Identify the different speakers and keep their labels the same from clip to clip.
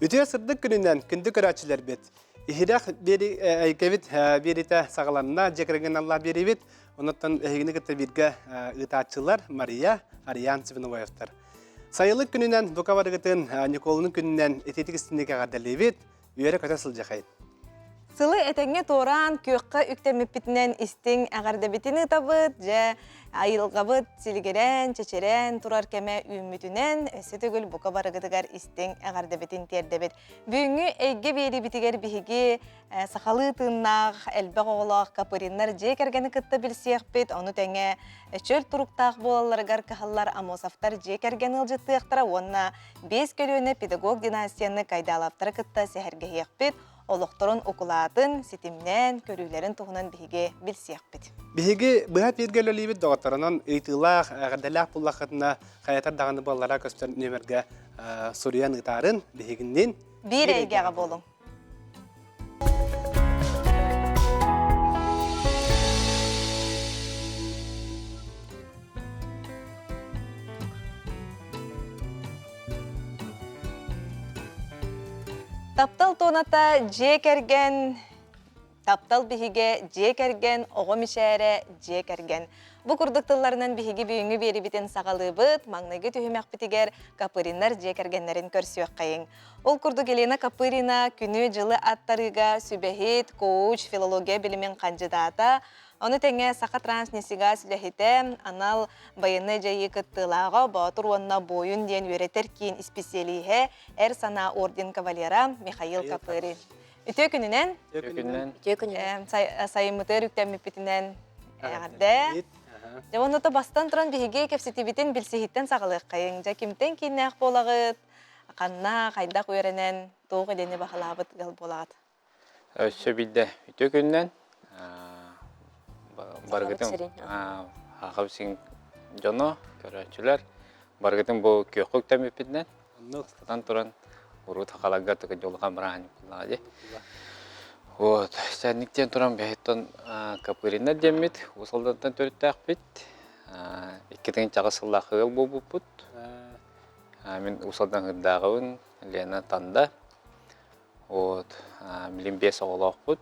Speaker 1: Ütüye sırdık gününden kündü köraçiler bit. İhirak beri aykavit berite sağlanına cekergen Allah beri bit. Ondan ehigini kıtta birge ıtaççılar Maria Aryantsıvınovoyevtar. Sayılık gününden Dukavarıgıtın Nikol'un gününden etetik istindeki kadar bit. Üyere kötü sılcakayın.
Speaker 2: Sılı etenge toran kökka üktemmepitinen isting agardabitini tabıt, ja ayılgabıt silgeren, çeçeren, turar keme ümmütünen, ösü tügül buka barıgıdıgar isting agardabitin terdebit. Büyüngü eyge beri bitiger bihigi, sakalı tığınaq, elbek oğlaq, kapırinlar jekergeni kıtta bilsiyakbit, onu tenge çöl turuktaq bolalargar kahallar amosaftar jekergen ılcıttığıqtara, onna 5 kölüne pedagog dinastiyanı kaydalaptara kıtta sehergehiyakbit, Oloqtorun okulatın, sitimnen, körülerin tuğunan bihige bilsiyakbit.
Speaker 1: Bihigi bıhat bir gölü bit doğatarının ıйтылaq, gadalaq bullaqatına hayatar dağını ballara köster nömerge Suriyan ıtarın bihiginden
Speaker 2: Bir eygeğe bolun. Taptal tonata jekergen, taptal bihige jekergen, oğum işere jekergen. Bu kurduktallarından bihigi büyüngü beri biten sağalıbıt, magnagi tühümek bitiger kapırinler jekergenlerin körsüyek kayın. Ol kurduk elena kapırina günü жылы attarıga sübehit, koğuç, filologiya bilimin kandidata, onu tenge saka transnesiga sülehite, anal bayını jayı kıttılağa, bağıtır onunla boyun diyen öğreter kiin ispesiyeliğe, sana orden kavalera Mikhail Kapırin. Ütü gününen, sayımıtı rüktemipitinen ağırda. Onu da bastan turan bihige kepsitibiten bilsihitten sağlık kayın. Kimten kinnek bolağıt, kanna kaydak öğrenen doğu elini bakalabıt gal bolağıt.
Speaker 3: Össö bilde ütü günden bargıtın haqabsın jono köröçüler bargıtın bu kökük temipitten tan turan urut haqalaga tıkı jolu kamran kullanıcı. Вот, сәнниктен туран бәйттен капырина демит, усалдан төрттәк бит. Иккетен чагысылла хыл бубут. Мен усалдан хырдагын Лена танда. Вот, милим бес оглак бут.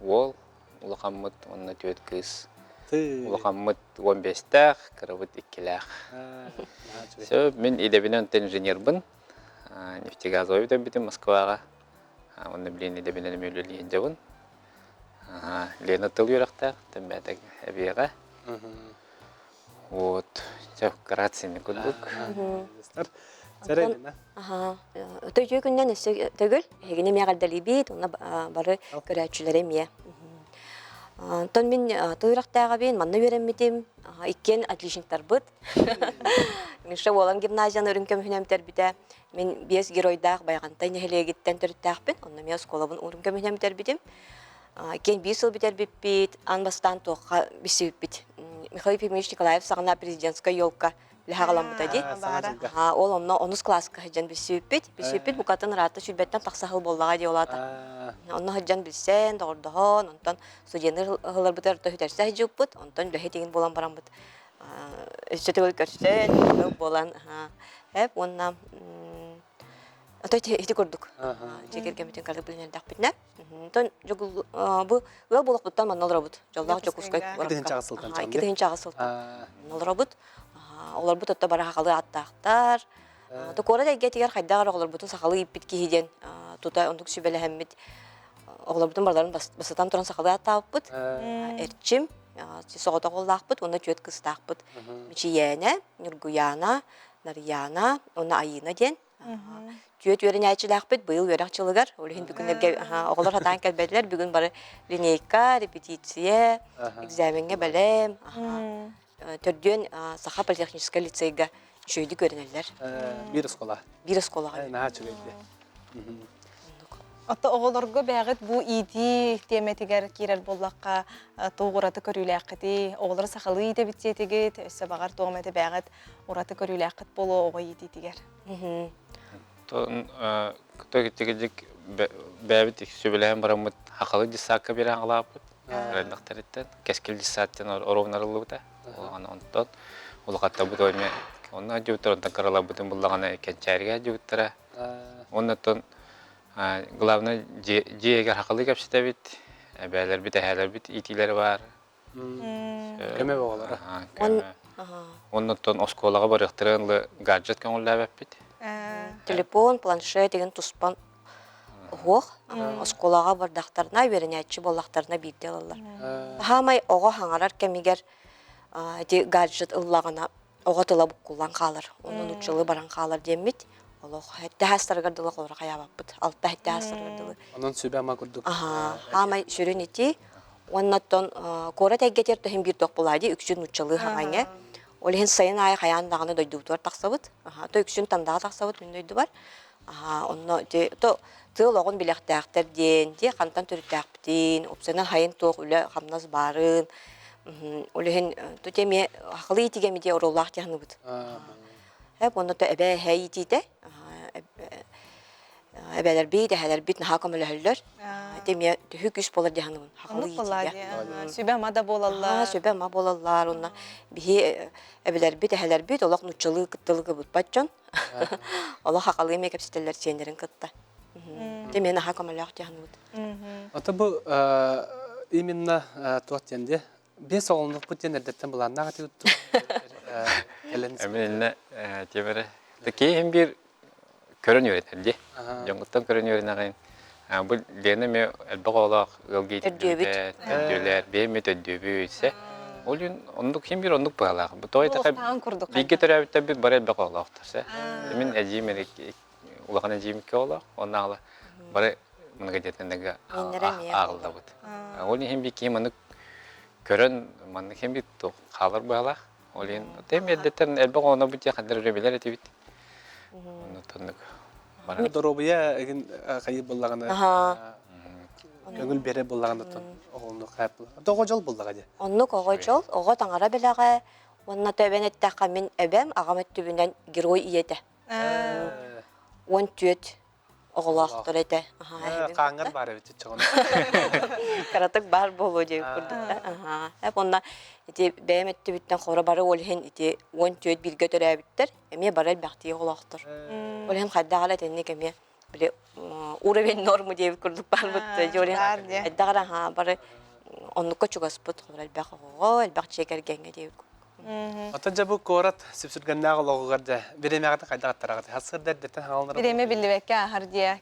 Speaker 3: Ол улакаммыт онна төт кыз. Улакаммыт 15-тәк, кырыбыт 2-ләк. Всё, мен идебинен инженербин. Нефтегазовойдан битим Москвага. Оны билени де бенен мөлөлүйен жабын. Лена тыл юрактак, тембетек эбига. Вот, жак карацини кудук.
Speaker 1: Сәрәдина.
Speaker 4: Өтөй күннән өсө төгүл, эгене мягардали бит, уна бары көрәчүләре мия. Тон мен тыйрактагы бен манна береммитим, иккен отличниктар бит. Миша болан гимназияны өрүнкөм хүнәмтер бите. Мен бес геройдах байгантай нехелегиттен төрттәхпен, онна мен сколабын өрүнкөм хүнәмтер битим. Кен 5 жыл битер бит, анбастан тоққа бисип бит. Михаил Петрович Николаев сагына президентская елка лехагалам бутади. Ол онна 10 класска хаҗан бисип бит, бу катын раты шүлбәттән таксахыл боллага ди олата. Онна хаҗан билсен, дордохон, онтан студентлар хылар битер төһтәрсә җып бит, онтан лехи деген болан барам бит. Өчтөгөл көрсән, болан, Hep onunla Atayı gördük. Çekirken bütün kaldık bilinir dağıtına. Ton bu ve bu lakuttan manal robot. Jallah çok uskay.
Speaker 1: İkiden çağısıltan.
Speaker 4: İkiden çağısıltan. Manal robot. Olar bu tatta bara hakalı attaqtar. To kora da getiyor hayda olar bu sakalı ipit ki hiden. Tuta onduk şübele hemmet. Olar bu barların basatan turan sakalı attaqpıt. Erçim. Soğuda qollaqpıt. Onda çöt kıstaqpıt. Miçiyene, Nurguyana, Nariyana, ona ayına den. Tüyet yören ayçılaqpıt. Bıyıl yörakçılıgar. Olehin bugünlerge oğlar hatan kelbediler. Bugün bara lineyka, repetisiye, egzamenge belem. Tördüyen Saha Politexniska liseyga şöyle görünürler.
Speaker 1: Bir eskola.
Speaker 4: Bir eskola.
Speaker 1: Naha çıkıyor.
Speaker 2: Ata oğullarga bəğit bu idi temetiger kirer bollaqqa toğuratı körüləqdi. Oğulları saxalı idi bitsetigit, ösə bağar toğmeti bəğit uratı körüləqdi bolu oğu idi tiger.
Speaker 3: Ton kötügecek bəbit sübülən baramıt haqalı disakka bir anlapıt. Rəndaqtərətdən kəskil disatdan orovnarılıbıda. Olğan ondan ulaqatda bu doyma. Ondan jütür ondan qarala bütün bullağana kençərgə jütürə. Ondan Главное, жиегер хақылы кәпсіте бит, бәлер бит, әхәлер бит, итилер бар.
Speaker 1: Көмө боголары.
Speaker 3: Оннан осколаға бар ықтырынлы гаджет көңілі әбәп бит.
Speaker 4: Телефон, планшет деген туспан оқ, осколаға бардақтарына, веренәтші болақтарына бейді алалар. Хамай оға хаңарар кәмегер гаджет ұллағына оға тұла бұққылан қалыр. Оның ұтшылы баран қалыр демет. Олық, әтті әстіргірділі қолыра қаябап бұд. Алтта әтті әстіргірділі.
Speaker 1: Онон сөбе ама күрдік.
Speaker 4: Хамай сүрін еті. Оннаттон кора тәггетер төхін бір тоқ бұлайды, үксін ұтшылы хаңайне. Олығын сайын ай қаяндағаны дойды бұтуар тақсабыд. То үксін тандағы тақсабыд мен дойды бар. Онно тыл оғын білектәқтер ден, қантан түріттәқ бітін, опсынан хайын тоқ үлі қамназ барын. Олығын төтеме ақылы етігеме де ороллақ дияны бұд. Онно әбә әй етейді. Әбәлер бейді, әлер бейді наға көмілі әлілер. Теме түхі күш болар дияны бұд. Ақылы етейді.
Speaker 2: Сөбе мада болалар.
Speaker 4: Сөбе ма болалар. Бихи әбәлер бейді, әлер бейді, олақ нұтчылығы күттілігі бұд батчон. Олақ ақылы еме кәпсетелер сендерін күтті. Теме наға көмілі ақ дияны бұд.
Speaker 1: Ата бұл именно туат денде бес оғылындық бұттен әрдеттен бұлан наға тегітту.
Speaker 3: Әмін темірі. Кейін бір көрін өретелді. Жоңғыттан көрін өрен ағайын. Бұл дені ме әлбіқ олақ өлгейтілдер, беймет өддөбі өйтсе. Ол үн ондық кейін бір ондық бағалақ. Бейге түрәбіттен бір бар әлбіқ олақтарса. Мен әжейім улаған әжейім ке олақ. Оны ағылы бары мұнығы детіндегі ағылда бұд. Ол ең бір кейін мұны көрін мұны кейін бір қалыр бағалақ. Ол ең тәйім әдеттен әлбіқ оңына бұд яқандар өребелер әте біт. Оны тұндық.
Speaker 1: Доробия эгин кайы буллаганы. Көңүл бере буллаганы тон оголну кайып. Того жол буллага же.
Speaker 4: Онну кого жол, ого таңара белага, онна төбенеттәкка мен эбем агамет түбүнөн герой иете. 14 оголактыр эте.
Speaker 1: Каңгар бар бит чогон.
Speaker 4: Каратык бар болу деп курдук. Онна ити бемет түбүттен кора бары олхен ити 14 бирге төрөбүттер. Эме барал бакти оголактыр. Олхен каддагала тенне кеме биле уровень норму деп курдук бар бут. Жолен аддагара бары оннукка чугаспыт курал бакого, элбак чекергенге деп.
Speaker 1: Ата жабу корат сипсүргәннәгә логыгырда биремәгә кайда тарагы. Хасырда дәтен халнар.
Speaker 2: Биреме билбеккә хардия.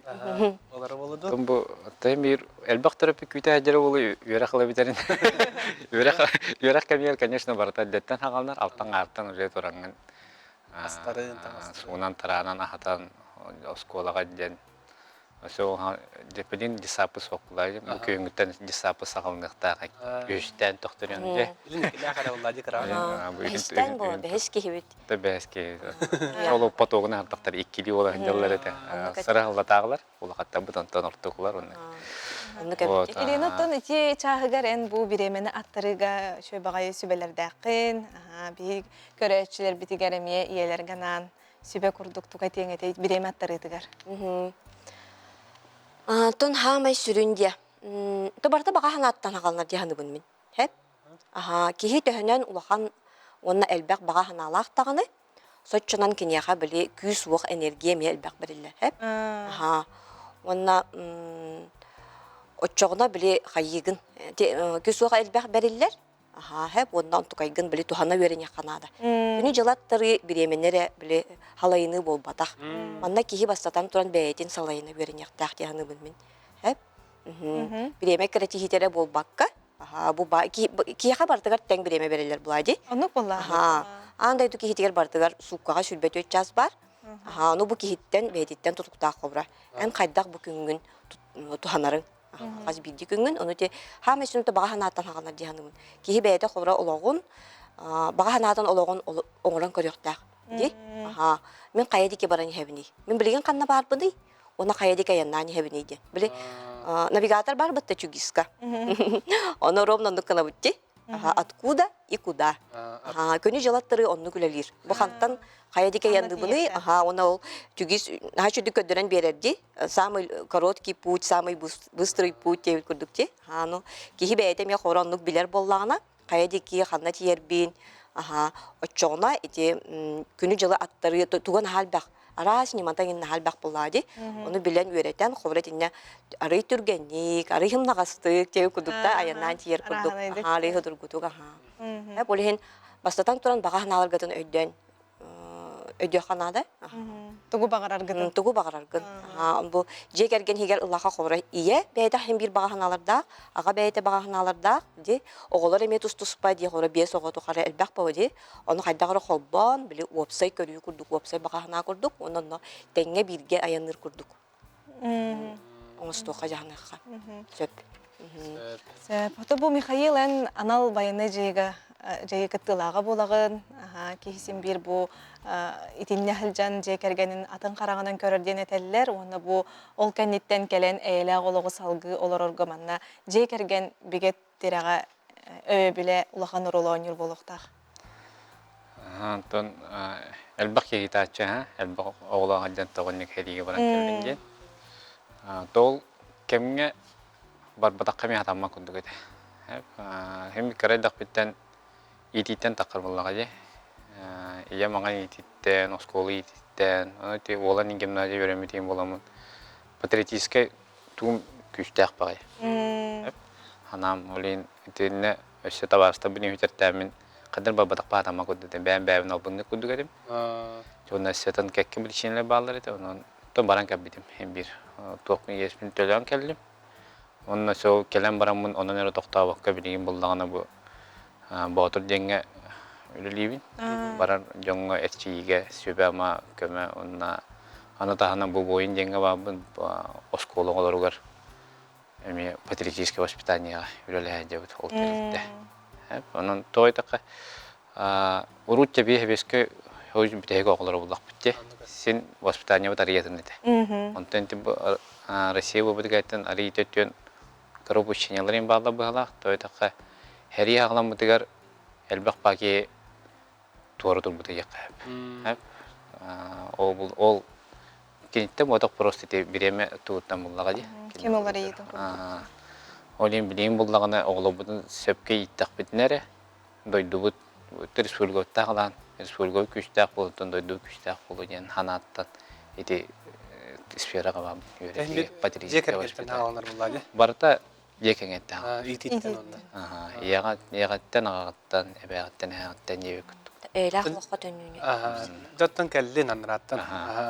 Speaker 1: Олар булды.
Speaker 3: Бу тәмир элбак терапия күтә әҗәре булы юрак кыла битерин. Юрак камер, конечно, барта дәттән хагалнар, алттан арттан үзе торанган.
Speaker 1: Астарын тамас.
Speaker 3: Сунан таранан ахатан осколага ден. Осо депедин дисапы соклай, бу көңүттән дисапы сагалныкта көчтән тохторын де.
Speaker 1: Илинекилә хәле булды кара.
Speaker 4: Бестен бу бески хибит.
Speaker 3: Бески. Оло потогына артыктар 2 ел ола хәндәләр әтә. Сарагылда тагылар, ул хатта бутан тонортуклар уны.
Speaker 2: Иренотон ити чагыгарын бу биремене аттырыга шөбагай сүбелердәкин, би көрәчләр битигәреме ияләр ганан сүбе курдук тука теңете биреме аттырыгар.
Speaker 4: Тон хамай сүрүндә. Тобарта бага ханаттан агалнар дияны бун мин. Хәп. Кихи төһөнән улахан онна элбәк бага ханалак тагыны. Соччунан киняга биле күз вак энергия ме элбәк берилләр. Хәп. Онна оччогына биле хайыгын. Күз вак элбәк берилләр. Хәп. Оннан тукайгын биле тухана берене канада. Күнү җылаттыры биременере биле халайыны болбатак. Манна кихи бастатан туран бәйтин салайыны берене тахтыганы бин. Хәп. Биреме кретихитере болбакка. Бу ба кихи бартыгар тең биреме берелер булади.
Speaker 2: Аны булла.
Speaker 4: Андай ту кихитер бартыгар суккага сүлбөтө час бар. Ну бу кихиттен бәйтиттен тутуктак кобра. Эн кайдак бу күнгүн туханарын. Аз бидди күнгүн, ону те хамысынты бага ханаттан хаганар дияным. Кихи бәйте кобра ологун, бага ханаттан ологун оңоран көрөктак. Ди? Мен каядике баран хебини. Мен билген канна бар быды. Она каядике яннани хебини ди. Биле навигатор бар бытта чугиска. Оно ровно нукана бутти. Откуда и куда. Көне жалаттыры онну күлелир. Бу хантан каядике янды быны, она ол чугис хачуды көдөрөн берерди. Самый короткий путь, самый быстрый путь деп көрдүкти. Ну кихи бәйтем я хоронлук билер боллагына, каядике ханна тиербин. Оччоғына ити күні жылы аттары туған халбақ арас нимантан инна халбак буллади. Оны билен үйрәтән ховрет инна арый түргәнник, арый хымнагастык тәү кудукта аяннан тиер кудук. Арый хыдыргутуга ха. Болehen бастатан туран баганалар гатын өйдән. Өйдә ханада.
Speaker 2: Тугу багарар гытын.
Speaker 4: Тугу багараргын. Бу жегерген хигер Аллаха ховра ие бәйдә һәм бир баганаларда, ага бәйдә баганаларда ди оголар эме тус-туспа ди хора бес оготу хара элбак ба ди. Аны хайдагыр холбан били вебсайт көрү курдук, вебсайт багана курдук, оннан теңге бирге аяныр курдук. Оңсто хажаныга. Сөп.
Speaker 2: Фото бу Михаилен анал баяны жега кыттылага булагын, кихисин бир бу итинне хылжан жекергенин атын караганан көрөрден этеллер, оны бу ол кенниттен келен эйле голого салгы олорорго манна жекерген бигет тирага өбүле улахан ролонюр болуктак.
Speaker 3: Антон элбак ягитача, элбак оглага жан тогонник хелиге баран келдинген. Тол кемге барбатак кеме атамма кундук эте. Хем карайдак биттен ититтен такыр буллага же. Ия маңа ититтен, осколы ититтен, аны те олан гимназия беремитин боламын. Патриотический тум күчтәк багай. Анам олин итинне өсө табарста бини үтертәмин. Кадыр бабатак атамма кундук эте. Бәм албынны кундук этем. Жона сетан кекке билченле баллар эте. Онун тон баран кабитим. Хем бир тоқын еспин төлөң келдим. Онна со келен барамын, онан эре токтабакка билген булдагына бу Батыр денге үлелибин. Барар жоңго эчиге сөбөма көмө онна аны тахана бу боюн денге бабын оскологолоргар эми патриотическое воспитание үлеле деп ол келди. Онун тойтакка урутча бехебеске хоз битеге оголор булак битте. Сен воспитание батариятын эте. Онтен Россия бубдгайтын аритеттен коррупцияларын баала бала тойтакка Хери аглам бутыгар элбак паки туарутур бутыгак. Ол кенетте моток просто те биреме тууттан буллага ди.
Speaker 2: Кем олар ийди?
Speaker 3: Олин билим буллагына оглобудун сөпкө иттак битнере. Дойдубут республикаттагылан, республика күчтак болтон дойду күчтак болген ханаттан эти сферага бам юрек патриотик. Барта Жекеңеттен.
Speaker 1: Ититтен онда.
Speaker 3: Ягаттан агаттан, эбегаттан агаттан ебек.
Speaker 4: Эйлах лохка төнүнү.
Speaker 1: Жаттан келдин анраттан.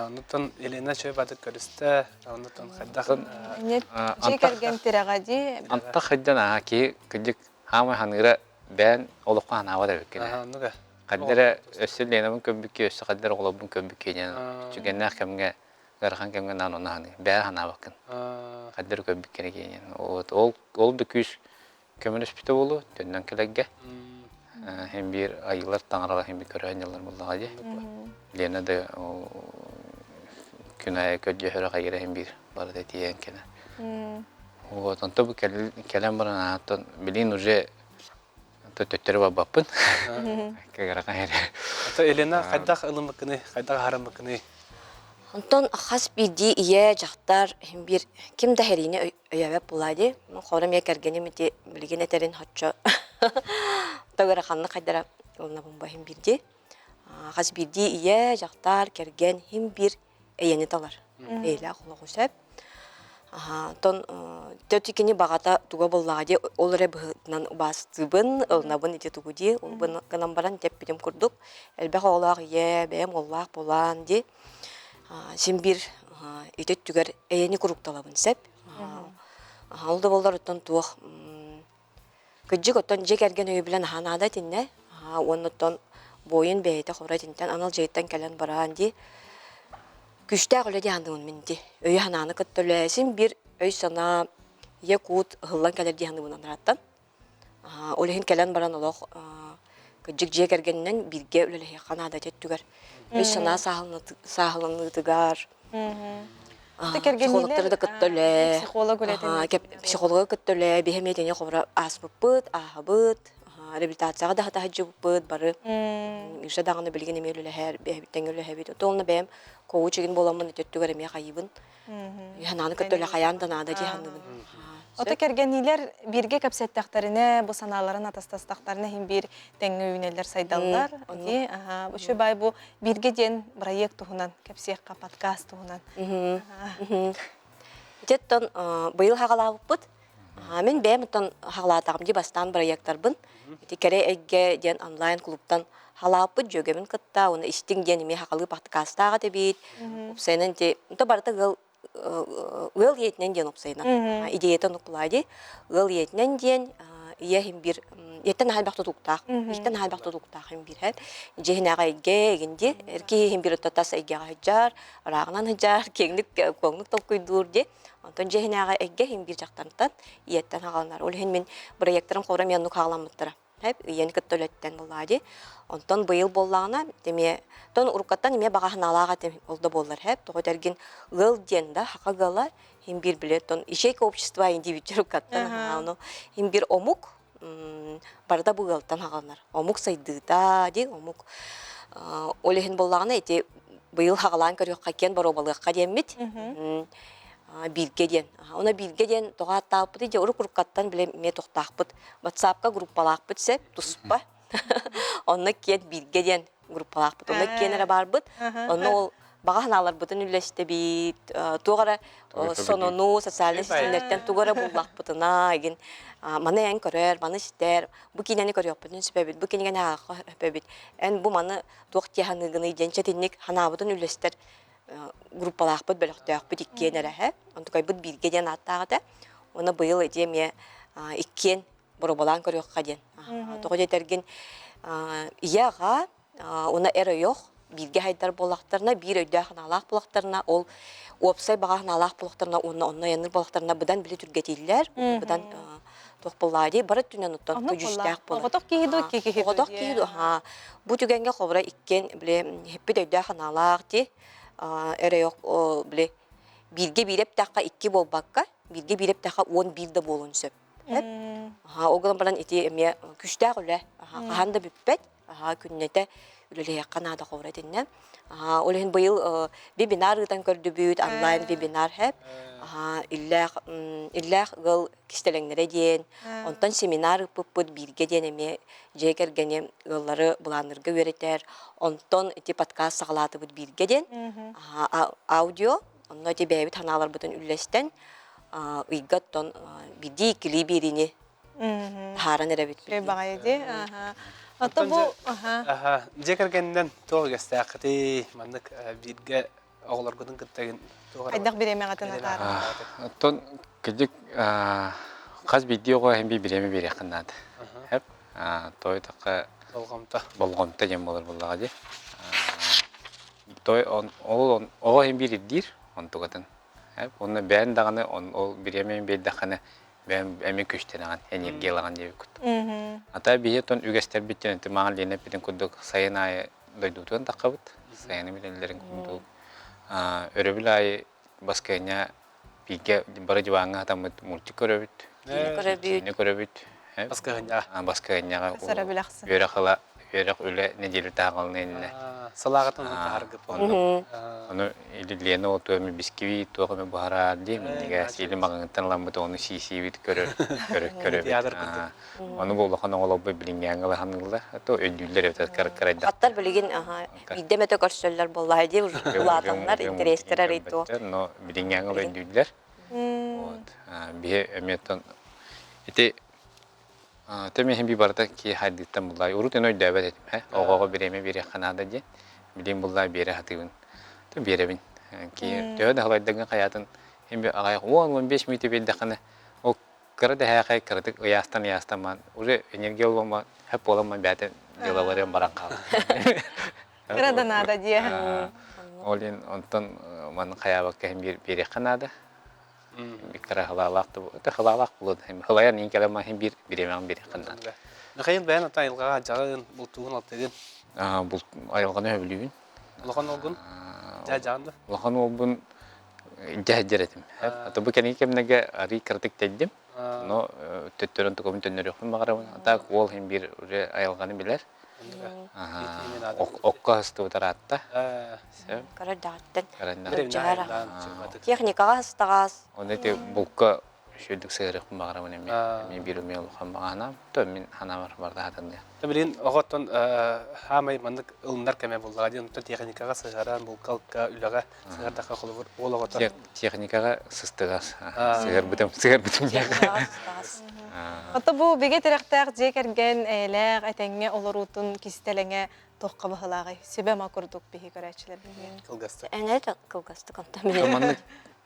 Speaker 1: Онутан Елена Шойбаты көрүстө, онутан хайдакын.
Speaker 2: Жекерген тирага ди.
Speaker 3: Анта хайдан ки кыдык хама ханыра бен олукка ханава да бекене.
Speaker 1: Нуга.
Speaker 3: Каддера өсөлленебин көбүккө өсө каддер оглобун көбүккенен. Чүгеннак кемге гархан кемге нанона ханы. Бер ханабакын. Каддер көбүккене кенен. Ол дүкүс көмөлөс бите болу, төндөн келегге. Hem bir aylar tanrılar hem bir körünler bullağa diye. Lena da günah kötüye hayır hem bir barda diyen kene. O tanto bu kelam bana hatta bilin uje tötleri var bakın. Kagara hayır.
Speaker 1: Hatta Elena kaydak ılımıkını, kaydak haramıkını.
Speaker 4: Ondan xas bidi iye jaqtar hem bir kim daherine öyabe bulladı. Men qoram ya kergeni miti bilgin eterin hatça. Tagara xanna qaydara olna bomba hem birdi. Xas bidi iye jaqtar kergen hem bir eyeni talar. Eyla xulugusap. Ton tötikini bagata tuga bulladı. Olre bıhıtnan bastыбын, olnabın ite tugudi. Olbın kanambaran tep bitim kurduk. Elbaq olaq iye, beyem olaq bolan di. Sen bir itet tüger eyeni kuruktalabın sep. Oldu bollar ötten tuğ. Küçük ötten jekergen öy bilen hanada tinne. Ondan boyun beyte xora tinten anal jeytten kelen baran di. Küçte öyle di handımın mindi. Öy hananı kıttöle sen bir öy sana yakut hıllan keler di handımın anrattan. Olehin kelen baran olaq. Küçük jekergenden birge öyle hanada tüger. Öy sana sağlanı tıgar. Psikologları da kıttöle. Psikologu kıttöle. Bihemiyetine xora asbıpıt, ahabıt. Rehabilitasyaya da hacıbıpıt barı. İşte dağını bilgini meyilüle her. Bihemiyeten öyle hebit. Toluna benim koğu çekin bolamın tüttüger emeye kayıbın. Hananı kıttöle kayandan ada cihanımın.
Speaker 2: Ота кергенилер бирге кепсеттактарына, бу саналарын атастастактарына хим бир теңге үйнелер сайдаллар. Ди, ушу бай бу бирге ден проект туһунан, кепсекка подкаст туһунан.
Speaker 4: Жеттон быйыл хагалабыппыт. Мен бәмтон хагалатагым ди бастан проекттарбын. Кере эгге ден онлайн клубтан халаппыт жөгөмүн кытта, уну истиң ден эми хагалы подкасттага дебит. Сенен те барта гыл етнен ден опсайна. Идеятан укпулайди. Гыл етнен ден иехим бир еттен халбакты туктак. Иштен халбакты туктак хим бир хет. Жехнага эгге эгинди эрки хим бир тотас эгге хаҗар, рагынан хаҗар, кеңлик коңлук толкуйдур ди. Антон жехнага эгге хим бир жактантан иеттен хагалар. Ол хин мен проекттарым кобра менну хагаламыттыра. Хеп иен көттөлөттен буллади. Антон быйыл боллагына деме тон уруккаттан эме багахналага тем олда боллар хеп. Тоготергин гыл ден да хакагала хим бир билетон ишек общество индивидуал каттан аны хим бир омук барда бугалтан хагалар. Омук сайдыта ди омук олехин боллагына эти быйыл хагалан көрөккө кен боробалыкка демит. Бирге ден. Она бирге ден тогаттаппыт же уруккаттан биле ме токтакпыт. WhatsApp-ка группалакпыт сеп туспа. Онна кен бирге ден группалакпыт. Онна кенере барбыт. Онна ол баганалар бүтүн үлесте бит. Тугара сонону социаль сетелерден тугара буллакпытына еген маны эн көрөр, маны истер. Бу кинени көрөппүтүн себебит. Бу кинеген хапебит. Эн бу маны токтяханыгыны денчетинник ханабытын үлестер группалакпыт бөлөктөкпүт иккенере хэ. Онтукай бут бирге ден аттагыта. Оны быйыл эдеме иккен боробалан көрөккө ден. Того жетерген ияга оны эре жок бирге хайдар болактарына бир өйдө ханалак болактарына ол опсай баганалак болактарына онно яныр болактарына будан биле түргетилер. Будан токполлади барат түнөн оттон күжүстак болот.
Speaker 2: Оготок кийду.
Speaker 4: Оготок кийду. Бу түгенге кобра иккен биле хеппи өйдө ханалак ди. Эре yok bile birge birep takka iki bolbakka birge birep takka 11 de bolun söp. Hep. O gün baran eti emiye küçte öyle. Kahanda büppet. Künnete öyle yakana da kovredinne. Olehin bu yıl webinardan gördü büyüt online webinar hep. İlla gıl kişilenlere diyen. Ondan seminer yapıp birge diyen emiye jeker gene gılları bulanırga öğreter. Ondan eti podcast sağladı bu birge diyen. Audio. Ondan eti beybi tanalar bütün üllesten. Uygattan bidi ikili birini haran erebit.
Speaker 2: Bagaydi. Hatta bu
Speaker 1: Jekergenden toğ gestaqti mandık birge oğlar gudun kıttagın toğ.
Speaker 2: aydak bir emeğe atana tar.
Speaker 3: Ton küçük kaz videoga hem bir bireme bir yakındadı. Hep toy takı bolgamta jem olur bullaga di. Toy o hem bir dir on tugatan. Hep onu ben dağını o bireme bir dağını ben emek güçtenen enerji alan diye kut. Hatta bir ton ügester biten temanın lene pidin kuduk sayına doyduğun takabut. Sayına bilenlerin kuduk. Örebilay baskanya pige barajwanga tamat multi korabit. Ne korabit. Baskanya.
Speaker 2: Sara bilaksı.
Speaker 3: Yörak öyle neceli tağalın eline.
Speaker 1: Salağatın hargı.
Speaker 3: Onu ililene otuğumu bisküvi tuğumu buhara değil mi? Nega sili mağıntıdan lamıda onu sisivit körür. Onu boğulakan oğulabı bilinmeyen hanılı. Hatta ödüller evde karayda.
Speaker 4: Hattar bilgin idemete karşılar bollahi diye ulatanlar interesler araydı.
Speaker 3: No bilinmeyen ödüller. Bir emetten ite Temi hem bir barda ki haditten bullay. Urut enoy davet ettim. Oğağa bireme bir kanada diye. Bilim bullay bir hatırın. Tabi birebin. Ki diyor da halaydan hayatın hem bir ağay 10-15 metre bir dakika o karada hayal karadık yastan man. Ure enerji olma hep olama bende yıllarım barakal.
Speaker 2: Karada nada diye.
Speaker 3: Olin ondan man hayal bakka hem bir kanada. Bir kere halalak da bu. Halalak buldu. Hem halayan in kelime hem bir biremem bir kandan.
Speaker 1: Nakayın ben ata yılga jağın bultuğun altagın.
Speaker 3: Bu ayılganı öbülüğün.
Speaker 1: Lokan olgun. Jağındı.
Speaker 3: Lokan olgun jahjeretim. Hatta bu keni kemnege ari kritik dedim. No töttörün tukumun tönür yokun mağara. Hatta kol hem bir ayılganı biler. Okka hastı utaratta.
Speaker 4: Karadatten.
Speaker 3: Karanda.
Speaker 4: Teknika hastağız.
Speaker 3: Onu te bulka шүдік сығырық бағырамын еме. Мен беруме олуқан бағанам. То мен ханамар барда хатынды.
Speaker 1: Табилин оғоттон хамай мандык ылындар кеме болдыға дейін, ұнтын техникаға сығаран, бұлқалыққа, үліға сығардаққа қолы бұр, ол оғоттон.
Speaker 3: Техникаға сыстығас. Сығыр бұтым неға.
Speaker 2: Ото бу беге теректәк жекерген әләк әтәңе олорутун кистелеңе тоққа бахылагы. Сөбе макурдук беге көрәчилер билген.
Speaker 1: Кылгасты.
Speaker 4: Әңе кылгасты контамин.
Speaker 3: Манны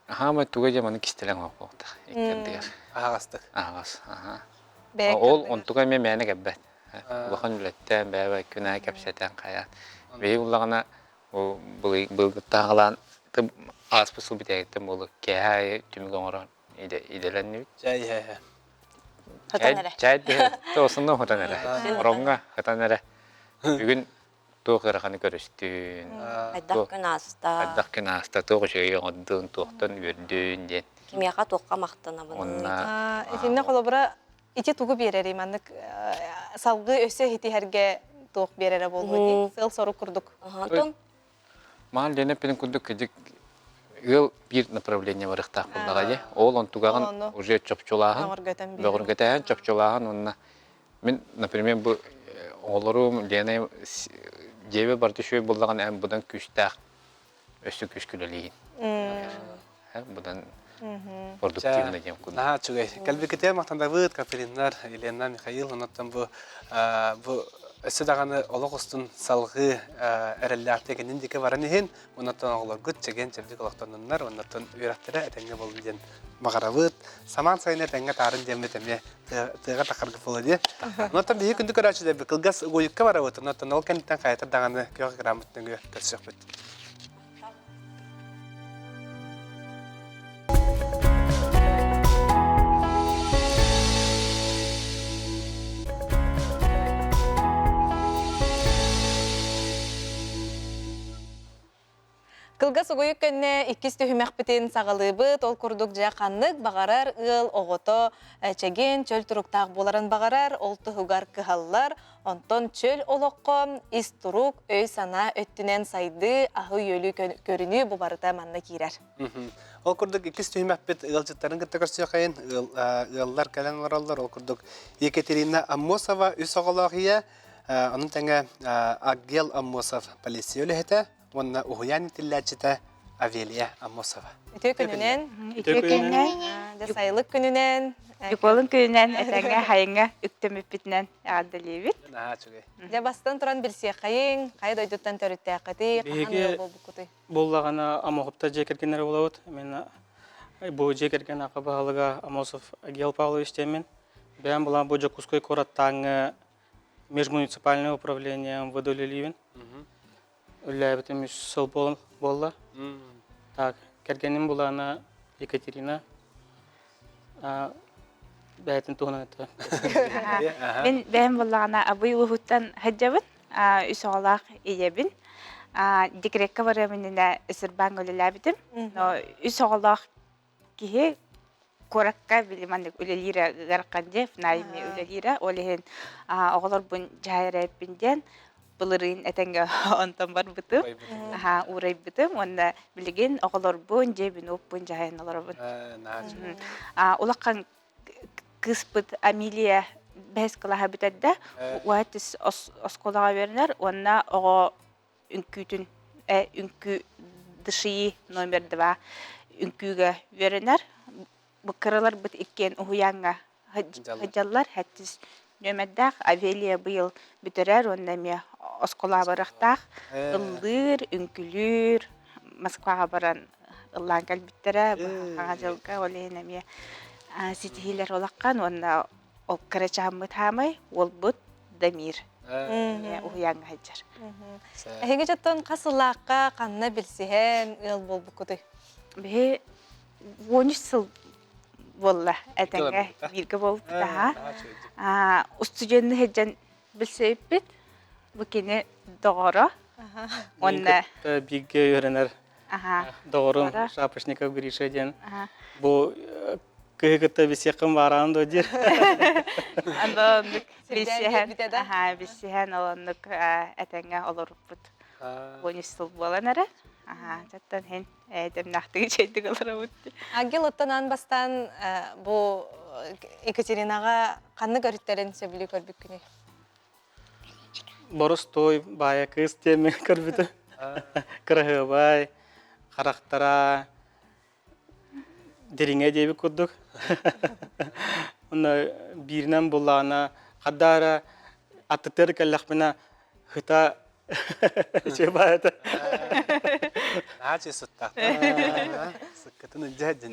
Speaker 3: хама туга жаманы кистелең оқуqta. Иккендер.
Speaker 1: Ағастық.
Speaker 3: Ағас. Ол онтуга мен мәне кәббәт. Улахан үлеттен бәбә күнә кәпсәтән кая. Бей уллагана бұл тағалан ас пысыл битәгәттен болы кәй түмгә оран иделәнне.
Speaker 1: Жай.
Speaker 4: Хатанәре.
Speaker 3: Чай тоосында хатанәре. Ронга хатанәре. Бүгін тоқырағаны көрістін.
Speaker 4: Айдақ күн аста.
Speaker 3: Айдақ күн аста тоқышығы оңдың тоқтан өрдін ден.
Speaker 4: Кимияға тоққа мақтана бұны.
Speaker 2: Этинне қолобыра ити тугу берері мандык салғы өсө хитихерге тоқ берері болу. Сыл сору курдук.
Speaker 3: Мағал денеп пенің күндік кедік ыл bir направление барықтақ болдыға де. Ол он туғағын уже чопчолағын, бөғір көтәйін чопчолағын. Онына мен, например, бұл оларым Лена жебе барды шөй болдаған әм бұдан күштәқ өсі күш күлелейін. Бұдан продуктивны дем күн.
Speaker 1: Чугай. Кәлбі кете мақтанда бұд Катеринар, Елена, Михаил, онаттан бұл өсі дағаны олық ұстын салғы әрәлі артегенін деке баран ехен, онаттан оғылар күт чеген жердік олықтанынлар, онаттан үйрақтыры әтәңге болын ден мағара бұд. Саман сайын әтәңге тарын демет әме тыға тақарғы болы де. Онаттан бейі күнді көрәчі де қылғас ойыққа бара бұд, онаттан ол кәнеттен қайытыр дағаны көғі грамотның көрсек бұд.
Speaker 2: Кылгас угуйук көнне иккис төһүмәк битен сагалыбыт, ол курдук жа каннык багарар, ыл, огото, чеген, чөл туруктак боларын багарар, ол туһугар кыһаллар, онтон чөл олоққо, ис турук, өй сана өттүнен сайды, ахы йөлү көрүнү бу барыта манна кирер.
Speaker 1: Ол курдук иккис төһүмәк бит ылжыттарын кытта көрсөкайын, ыллар кален ораллар, ол курдук Екатерина Аммосова үс огология, анын тәңе Агел Аммосов полициялы хете. Онна ухуян тилләчите Авелия Аммосова.
Speaker 2: Үтө күнүнен, сайылык күнүнен,
Speaker 5: Юколун күнүнен этеңе хайыңа үктөмүп битнен агдалебит.
Speaker 2: Жа бастан туран билсе кайын, кай дойдуттан төрүттәкъти, кахан болбукуты.
Speaker 6: Боллагана амохопта жекергенер болот. Мен бу жекерген акыбалыга Амосов Агел Павлович темен. Бен булан бу жокуской кораттаңы межмуниципальное управление МВД Лиливен. Үлләбетім үш сыл болла. Так, кергенім булана Екатерина. Бәйтін туғынан өтті.
Speaker 5: Мен бәйім боллағана абый ұлғыттан хаджабын, үс оғалақ ейебін. Декрекка барамынына үсірбан өлеләбітім. Үс оғалақ кейі коракка білімандық өлелері ғарқанде, фнайме өлелері. Олеген оғалар бұн жайыр әппінден бұлырын әтәңге онтан бар бұтым. Урай бұтым. Онда білген оғалар бұн, жебін өппін жайын олар бұн. Олаққан кыспыт Амилия бәс кылаха бүтәддә, уәтис осколаға вернер, онна оға үнкүтін, үнкү дышыйы номер 2 үнкүгә вернер. Бұ кырылар бұт еккен ұхуянға хаджаллар, хәттіс нөмәддәқ, Авелия бұйыл бүтірер, онда ме осколаға барақтақ, ыллыр, үнкүлір, Москваға баран ыллан кәлбіттірі, бұға жылға олейін әме сетихилер олаққан, онда ол кірачамы тамай, ол бұд Дамир. Уяң хаджар.
Speaker 2: Әйге жаттан қасылаққа қанна білсіген ыл бол бұқыды?
Speaker 5: Бе 13 сыл болла әтәңге бірге болып бұтаға. Устуденні хаджан білсе өппет, бұкені доғыры.
Speaker 6: Бигге үйренер доғырым шапошников Гришеден. Бұл кыгытта бисеккын баран додир.
Speaker 5: Андондук бисехан олондук әтәңе олоруппут. 13 сыл болан әрі. Жаттан хен әдем нақтығы чейдік олар өтті.
Speaker 2: Агил оттанан бастан бу Екатеринаға қанны көріттерін сөбілі көрбік күні?
Speaker 6: Борос той бая кыз теме көрбүтү. Кырыгыбай, характара, дереңе деби курдук. Уна биринен буллана кадара аттыр келлахмена хыта чебаята.
Speaker 1: Наче сутта. Сыккатын жадын.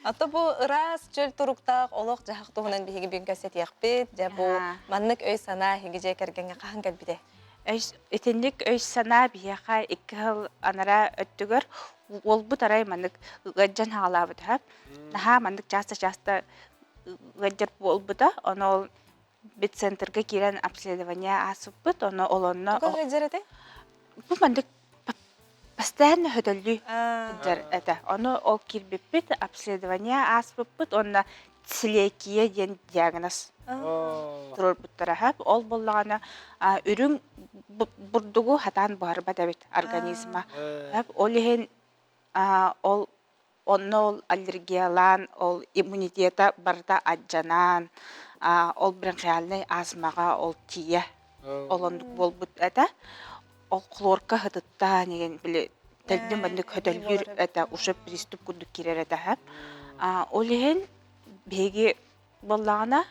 Speaker 2: Ата бу ырас чөл туруктак олох жахак тугунан биһиги бүгүн кәсет яқпит, жа бу маннык өй сана хиги жай кергенге кахан келбиде.
Speaker 5: Этенник өй сана бияқа 2 жыл анара өттүгөр, ол бұ тарай мандык ғаджан хағалабыды хап. Наха мандык жаста ғаджар бол бұда, оны ол бит центрге кирен обследование асып бұд, оны олонна...
Speaker 2: Тұқыл ғаджар әте?
Speaker 5: Бұ мандык постоянно хөдөллү ғаджар әте. Оны ол кирбіп бит, обследование асып бұд, онна целиакия ден диагноз тұрыр бұттара хап. Ол боллағана үрің бұрдугу хатан барба дәбет организма. Ол ехен ол аллергиялан, ол иммунитета барда аджанан, ол бронхиальный астмаға ол тие олондук бол бұт әті. Ол хлорка хытытта неген біле тәлден бәндік хөтөлгір әті ұшы приступ күндік керер әті хап. Ол ехен беге боллағана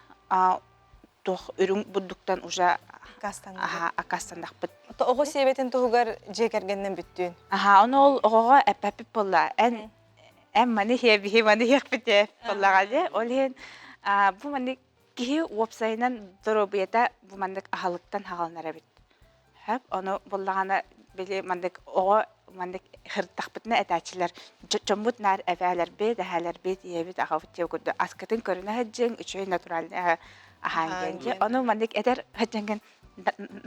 Speaker 5: тоқ үрің бұддықтан ұжа акастандақ бұд.
Speaker 2: Оғы себетін тұғығар жекергеннен бүттін?
Speaker 5: Оны ол оғыға әпәпіп болла. Әм маны хебі, маны хекпіте боллаға де. Ол ен бұл маны кейі уапсайынан дұрубиета бұл мандық ағалықтан хағалынара біт. Оны боллағана біле мандық оғы мандық хырттақ бітіне әтәчілер. Жомбут нар әвәлер бет, әхәлер бет, ебет ағавыт деп көрді. Аскатын көріне әджен, үшөй натураліне ағанген. Оны мандық әдер әдженген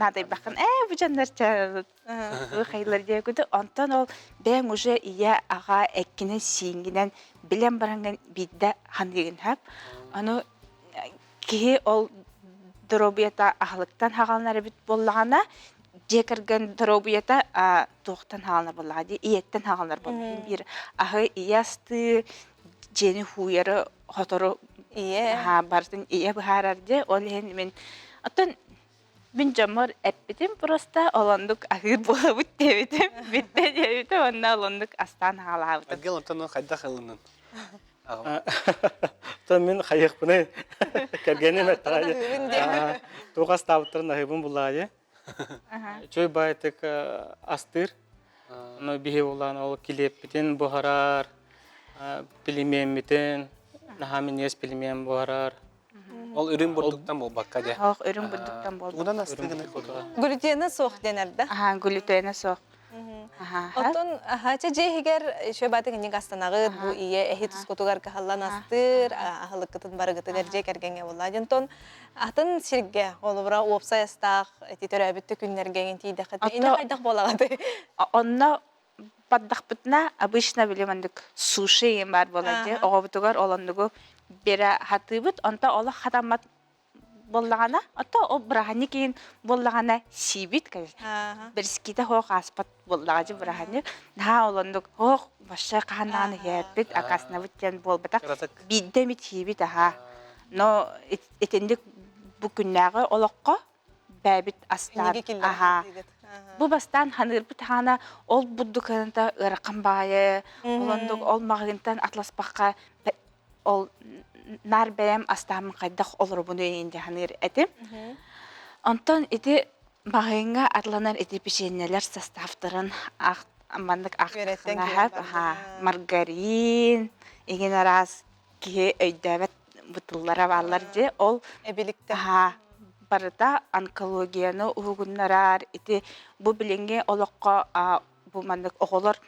Speaker 5: надай бақын, бұ жандар қайлар деп көрді. Онтан ол бәң уже ия аға әккінің сиңгінен білен баранған бидді хандеген хап. Оны кейі ол дробията ағылықтан хағалынары біт болағана, жекірген дробията тоқтан хағалынар болағады, иеттен хағалынар болағады. Bir ағы иясты жені хуяры хотору бардың ие бұхарарды. Ол мен оттан Мен жамар әппетім просто оландық ағыр бола бұт дебетім. Бітті дебетім, онна оландық астан ғалабытым.
Speaker 1: Агел онтан қайда қылының?
Speaker 6: Мен қайық бұны кәргенім әттағады. Тоғас табыттырын ағыбын бұлады. Чөй байтық астыр. Бейе болан ол келеп бітін бұғарар. Пілімен бітін. Нахамин ес пілімен бұғарар.
Speaker 1: Ол үрін бұрдықтан бол баққа де.
Speaker 5: Оқ, үрін бұрдықтан бол.
Speaker 1: Одан астығыны қотыға.
Speaker 2: Глютені соқ денерді?
Speaker 5: Глютені соқ.
Speaker 2: Оттон, жейгер шөй баты кенек астанағыд, бұл ие әхи тұскотуғар кахаллан астыр, ахылыққытын барығытын әрже кәргенге болады. Онтон, атын сирге, олы бұра опсай астақ, тетер әбітті күннерген тейдіқыт. Енді қайдақ болағады?
Speaker 5: Онна паддақ бұтына, обычно білемендік суши ем бар болады. Оға бұтығар оландығы бері хаты бұт, онта олы хатамат боллағана, онта ол бірағаны кейін боллағана сибит кәз. Біріскейді хоқ аспат боллағады бірағаны. Наға оландық хоқ башы қағанағаны хеппет, ақасына бұттен бол бұтақ. Биддемет хебет аға. Но етендік бүкіннағы олыққа бәбіт астан. Бұл бастан ханыр бұтағана ол бұддықанында ұраққан байы, оландық ол мағынтан атласпаққа ол нар бәлем астамын қайдақ олыр бұны енді ханыр әтім. Онтан еті мағынға атланар еті пешенелер составтырын мандық ақтықына әп, маргарин, еген араз кей өйдәбет бұтыллара балар де, ол
Speaker 2: әбілікті.
Speaker 5: Барыда онкологияны ұғынларар, еті бұл білінге олыққа бұл мандық оғылар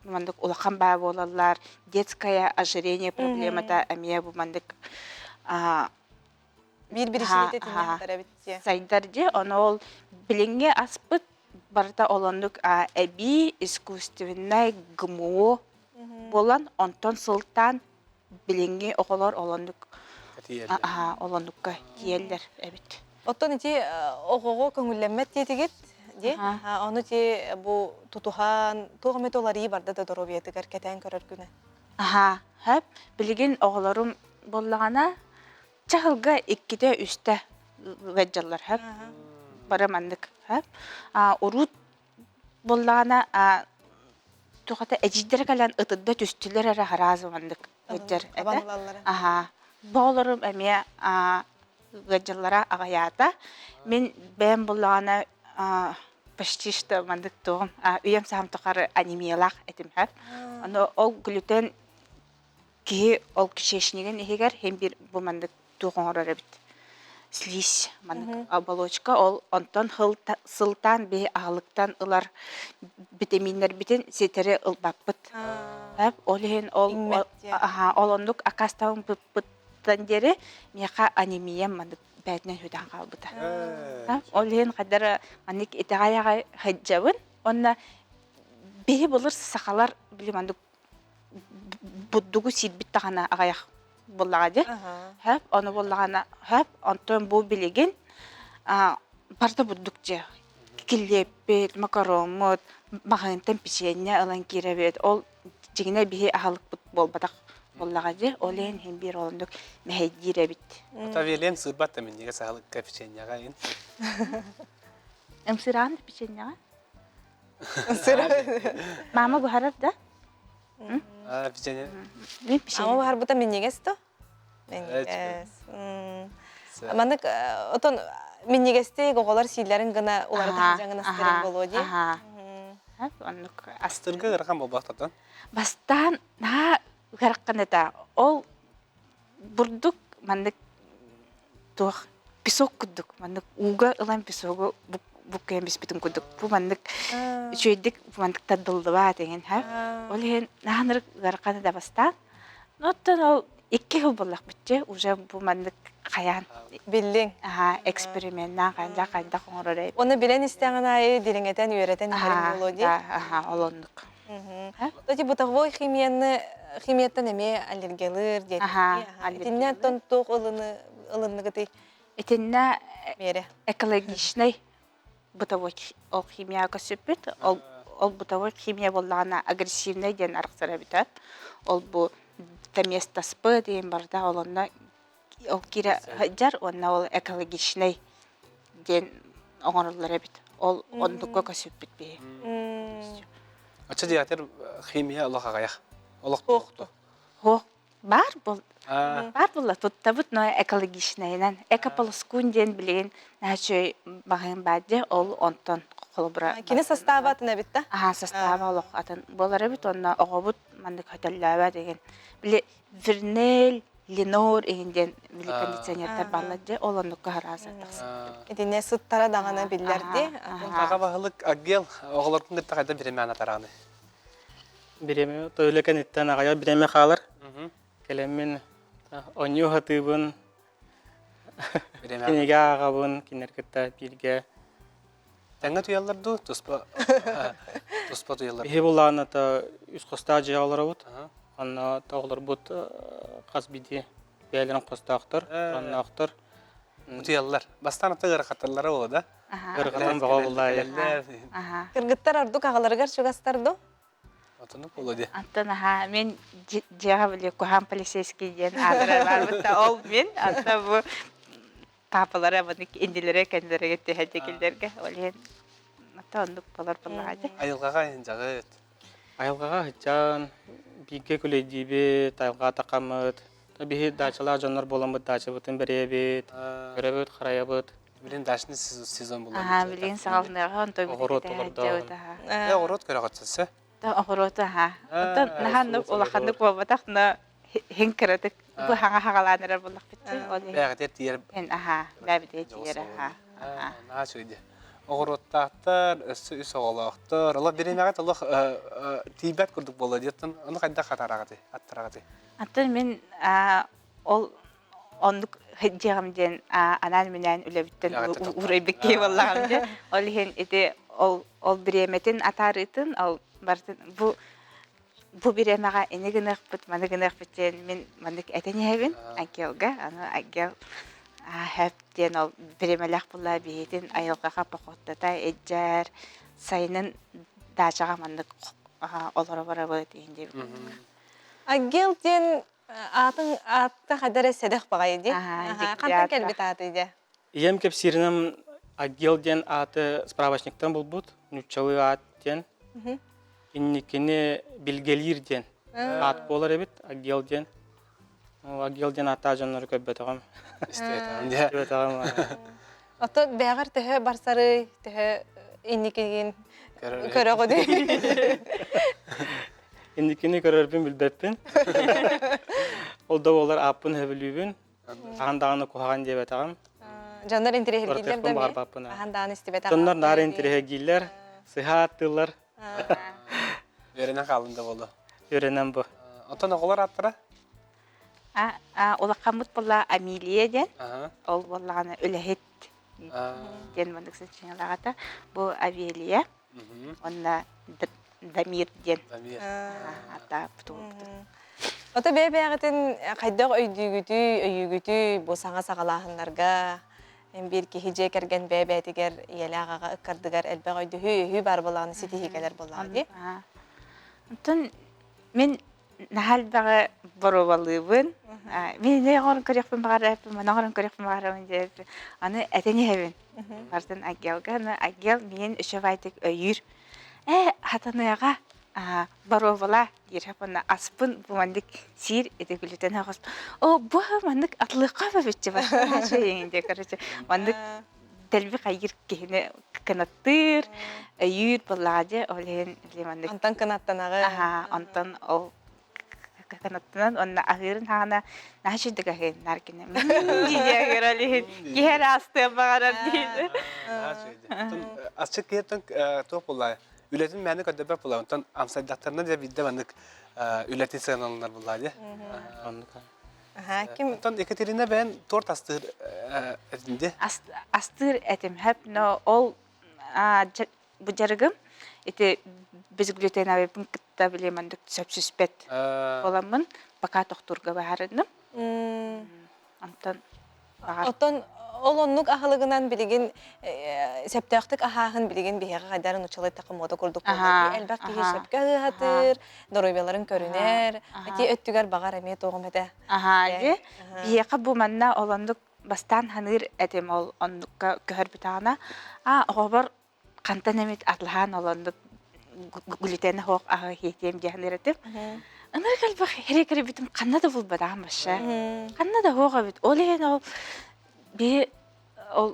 Speaker 5: мандык улахан баа болалар, детское ожирение проблемата әмия бұл мандык
Speaker 2: Bir-bir işlete tinyahtara bitти.
Speaker 5: Сайдарде, оны ол білінге аспыт барыда оландық әбі искусственный ГМО болан, онтон сылтан білінге оғылар оландық оландыққа киелдер әбіт.
Speaker 2: Оттон ити оғығы көңілленмет детігет, ди. Оны ти бу тутухан тугамет олары барда да доробиятыгар кетен көрөр күнө.
Speaker 5: Аха, хэп билген оғларым боллагана чахылга икките үсте вэджаллар хэп. Барамандык хэп. Урут боллагана тухата эжидер калан ытыдда түстүлөр ара харазымандык вэджер. Аха. Болорум эме вэджаллара агаята. Мен бэм боллагана почти что мандык тоғым. Үйем сам тоқары анемиялақ этим хэп. Аны ол глютен ки ол кишешнеген егер hem bir bu мандык туғыңыр бит. Слизь мандык оболочка ол онтон сылтан бе ағылықтан ылар витаминнер битен сетері ылбаппыт. Хэп олен ол олондук акастауын пыттан дері меха анемия мандык бәтінен хүден қалбыта. Олен қадары мандык итағаяға хаджабын, онна бе болыр сақалар білім мандык буддугу сидбит тағана ағаяқ боллаға де. Хэп, оны боллағана, хэп, онтон бұл білеген барда буддук же. Килеппет, макаромот, мағынтан печенье алан керебет. Ол жегіне бе ағалық болбадақ боллаға де. Олен хем бір олындық мәйдері бит.
Speaker 1: Ота велен сырбатта мен неге сағылық печеньяға ен.
Speaker 5: Эмсыран печеньеға? Мама бұхарап да?
Speaker 1: Печенья.
Speaker 5: Мен печенье.
Speaker 2: Ама бар бута миннегес то? Миннегес. Мандык отон миннегесте гоголар сийлерин гына уларды хажаңына стерин болу ди.
Speaker 5: Оннук
Speaker 1: Астырга ырган болбақтатан.
Speaker 5: бастан гараккан эта ол бурдук мандык тух песок кудук мандык уга ылан песогу буккен биспитин кудук бу мандык чөйдик мандык тадылдыба деген ол ен наныр гараккан да бастан ноттон ол 2 жыл боллак битче уже бу мандык каян
Speaker 2: Биллин.
Speaker 5: эксперименттен кайда коңорой
Speaker 2: Оны билен истеңен айы дириңетен үйрөтен харин болу ди.
Speaker 5: олондук
Speaker 2: Тоти бутагой химияттан эме аллергиялар дейт. Тиннен тонтук ылыны гыты
Speaker 5: этинне
Speaker 2: мере.
Speaker 5: экологичный бытовой ол химия көсөппүт ол бытовой химия боллагана агрессивный ден арксара битат ол бу таместаспы деген барда олонда ол кире жар онна ол экологичный ден оңорлар бит ол ондукка көсөппүт бе
Speaker 1: Ача диятер химия Аллах агаяк. Аллах
Speaker 2: Тоқты.
Speaker 5: бар булла туттабыт но экологичныйнан экополоскун ден билген начой багын баде ол онтон колбура
Speaker 2: Кини составатына бит да?
Speaker 5: состава олох атын болары бит онна огобут мандык хотеллаба деген биле вернел ленор эгенден биле кондиционердер балладе ол ондукка хараза таксы
Speaker 2: Тинне сыттара дагана биллерди.
Speaker 1: Ага бахылык агел оголордун да кайда биремана тараны.
Speaker 6: Биреме тойлыкен иттен агая биреме халар. Келемин оню хатыбын.
Speaker 1: Биреме.
Speaker 6: Кинеге агабын, кинеркетта бирге.
Speaker 1: Тәңгә туялларду туспа. Туспа туяллар.
Speaker 6: Бихи булланы та үз коста жаалар бут. Анна таглар бут казбиди бәлен костактыр, аннактыр.
Speaker 1: Туяллар. Бастан тагыр катарлары болду да.
Speaker 6: Гыргылан бага буллай.
Speaker 2: Кыргыттар ардук агаларыгар чугастарду.
Speaker 1: Отону болду.
Speaker 5: антон мен жага биле кухан полицейский ден адырар барбытта ол мен ата бу папалары баны индилере кендерге техетекилдерге олен ата ондук болар буллады
Speaker 1: Айылгага жагыт.
Speaker 6: Айылгага хычан биге күлейдибе, тайылга такамыт. Бихи дачалар жанар боламыт, дача бутын беребет, беребет хараябыт.
Speaker 1: Билен дашны сезон болду.
Speaker 5: билген сагалнага онтой
Speaker 6: Огород олордо.
Speaker 1: Огород көрөгөтсө.
Speaker 5: огорота ата наханнык улаханнык болбатак на хенкеретик бу ханга хагаланыр буллак битти оле
Speaker 1: Бәгәтер тиер.
Speaker 5: эн бәбиде тиер
Speaker 1: На сөйде. Огородтактар, үс оголактар. Алла биремәгәт Аллах тибәт күрдүк болду диеттен. Аны кайда катарагаты, аттарагаты.
Speaker 5: ата мен ол ондук хеджегамден анан менен үлебиттен урайбекке боллагамде ол хен эте ол биреметин атарытын ал бартын бу биремага энегенек бит манегенек битен мен мандык этенебин акелга аны акел Хэптен ол беремелек була бейдин айылгаға походтата эджер сайынын дажаға мандык олора бара бөт дейінде.
Speaker 2: Агил ден атын атта қадары седех бағай ди.
Speaker 5: Ага,
Speaker 2: Қантан
Speaker 5: дикдята.
Speaker 2: келбет аты ди.
Speaker 6: Ием кеп сиринам агелден аты справочниктан болбут, нучалы аттен. Инникини билгелирден ат болар эбит агелден. Агелден ата жаннары көббөт агам.
Speaker 1: Истетам.
Speaker 6: Көббөт агам.
Speaker 2: Ото бәгәр төһө барсары төһө инникеген көрөгө ди.
Speaker 6: Инникини көрөрбүн билбеппин. Ол да болар апын хөбүлүбүн. Андаганы кухаган дебет агам.
Speaker 2: Жандар интереге гиллер
Speaker 6: Кортехпен бар
Speaker 2: да.
Speaker 6: бапына.
Speaker 2: Ахан истебет.
Speaker 6: Соннар нары интереге гиллер, сыхаттылар.
Speaker 1: Веренен қалында болды.
Speaker 6: Өренем бу.
Speaker 1: Отан оғылар аттыра?
Speaker 5: Олақамыт бола Амилия ден,
Speaker 1: Ага.
Speaker 5: ол болағаны өләхет ден мандықсын чыңалағата. Бұл Авелия, онна Дамир ден.
Speaker 1: Дамир.
Speaker 5: Ата бұтуылды.
Speaker 2: Ото бәбәгәтен кайдак өйүгүтү бу саңа сагалаһыннарга бир кихиже керген бәбәтигер ялагага ыккардыгар элбәг өйдү хүй бар болганы ситихикелер болганы.
Speaker 5: Онтон мен нахал бага боровалыбын. Мен не горын көрөкпүн багараппын, мана горын көрөкпүн багарабын деп. Аны этени хебин. Бартын агелга, агел мен үшөбайтык өйүр. Хатаныга боровала дирхапына аспын бумандык сир этегүлүтен агыс. О, бу мандык атлыкка бөтчө бар. Шейинде короче. Мандык телби кайыр кехне канаттыр, өйүр балладе, олен лемандык.
Speaker 2: Антан канаттанагы.
Speaker 5: Антон ол канаттан онна агырын хана нахшидыга наркине. Дидегер олен гер асты багарар диде.
Speaker 1: Асчык кетен топ булай. Ülletin məndə ködəbə bulay. Ondan amsaydatlarına da bildə məndə ülletin sığınanlar bulay.
Speaker 2: Kim
Speaker 1: Ondan Ekaterina ben tort astır edindi.
Speaker 5: Астыр этим хеп, но ол bu jargım ити biz gluten abi pınkıtta bile manduk söpsüspet olamın baka doktorga baharınım. Antan
Speaker 2: Otton olonluk ahılığından bilgin septaqtık ahahın bilgin bihe qadarın uçalay takım moda kurduk boldu. Elbette ki sepke hatır, doroybaların körüner. Ati öttügar bagar emi toğum ede.
Speaker 5: Aha, bihe bu manna olonduk bastan hanır etim ol ondukka köhör bitana. Oğbar kantan emit atlahan olonduk gluten hoq aha hitem dihanır etim. Anar kalbak herekere bitim kanna da bulbada amaşa. Kanna da hoqa bit. Olen ol bir ol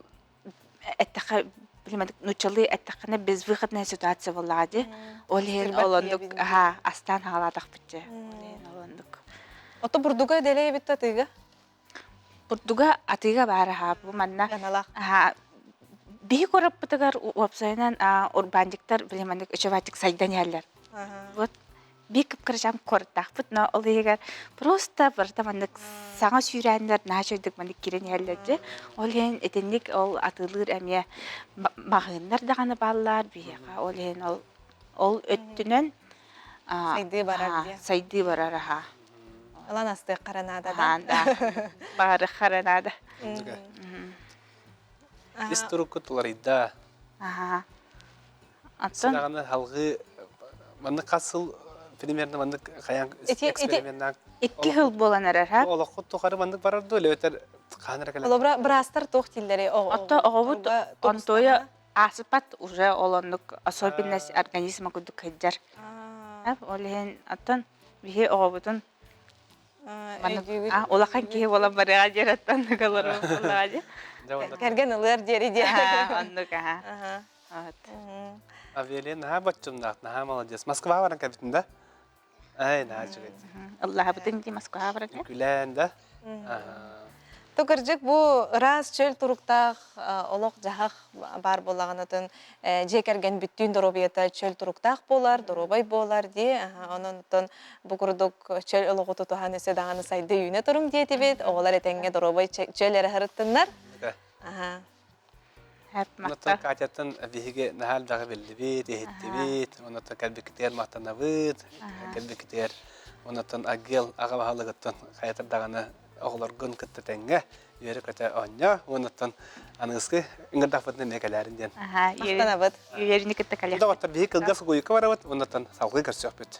Speaker 5: ettaka bilmedik nuçalı ettakana biz выходная ситуация болады. Olen olonduk aha astan haladak bitçe. Olen olonduk.
Speaker 2: Ото бурдуга деле бит татыга.
Speaker 5: Бурдуга атыга бары ha bu manna.
Speaker 2: Каналак.
Speaker 5: Ha bir korap bitagar websaytынан урбандиктар билемендик өчөбатик сайдан яллар. Вот bir кыпкыржам кордак но ол егер просто бір тамандык саңа сүйрәнләр начойдык мандык кирен яллар. Ол ен этенник ол атылыр әмия багыннар даганы баллар бияга. Ол ен ол өттүнөн
Speaker 2: Сайды барар дия.
Speaker 5: Сайды барар ha.
Speaker 2: Алан асты каранада да.
Speaker 5: Бары харанада.
Speaker 1: Историк кутулар идда.
Speaker 5: Ага. Аттан
Speaker 1: Сынағаны халғы манны қасыл примерно манны қаян экспериментнан.
Speaker 5: Икки хыл боланар ha.
Speaker 1: Олаққы тоқары манны барар дөлі өтер қаныр кәлі.
Speaker 2: Олобра брастар тох тилleri.
Speaker 5: Отто оғабыт онтоя асыпат уже олондук особенность организма күдік хэджар. Олеген аттан бихе оғабытын олақан кеhe болан барыға жер аттан қалары болаға
Speaker 2: Керген ылыр дери де.
Speaker 5: Ондук, ага.
Speaker 1: Авиален наға бачымдақ, наға молодец. Москва баран кәбітінде? Ай, наға жүгет.
Speaker 5: Аллаға бұтын де Москва барады.
Speaker 1: Күлән да?
Speaker 2: Токыржык бу раз чөл туруктах олок жахах бар болаганатын жекерген бүттүн доробията чөл туруктах болар, доробай болар ди. Ононтон бу курдук чөл ологуту туханесе даганы сайды үйүнө туруң диетибит. Оголар этеңге доробай чөллери харыттынар.
Speaker 1: Онотон катяттан вихиге нахал жағы белді бит, ехетті бит. Онотон кәлбекітер мақтана бит, кәлбекітер. Онотон агел аға бағалығыттан қаятыр дағаны оғылар күн күтті тәңге. Үйері көте оңя, онаттан анығысқы ыңырдақпытын мекелерінден.
Speaker 2: Мақтанабыт.
Speaker 5: Үйеріні кітті
Speaker 1: Бұда
Speaker 5: коллекция.
Speaker 1: қоттар бейі кылғас қойыққа барабыт, онаттан салқы көрсек бүт.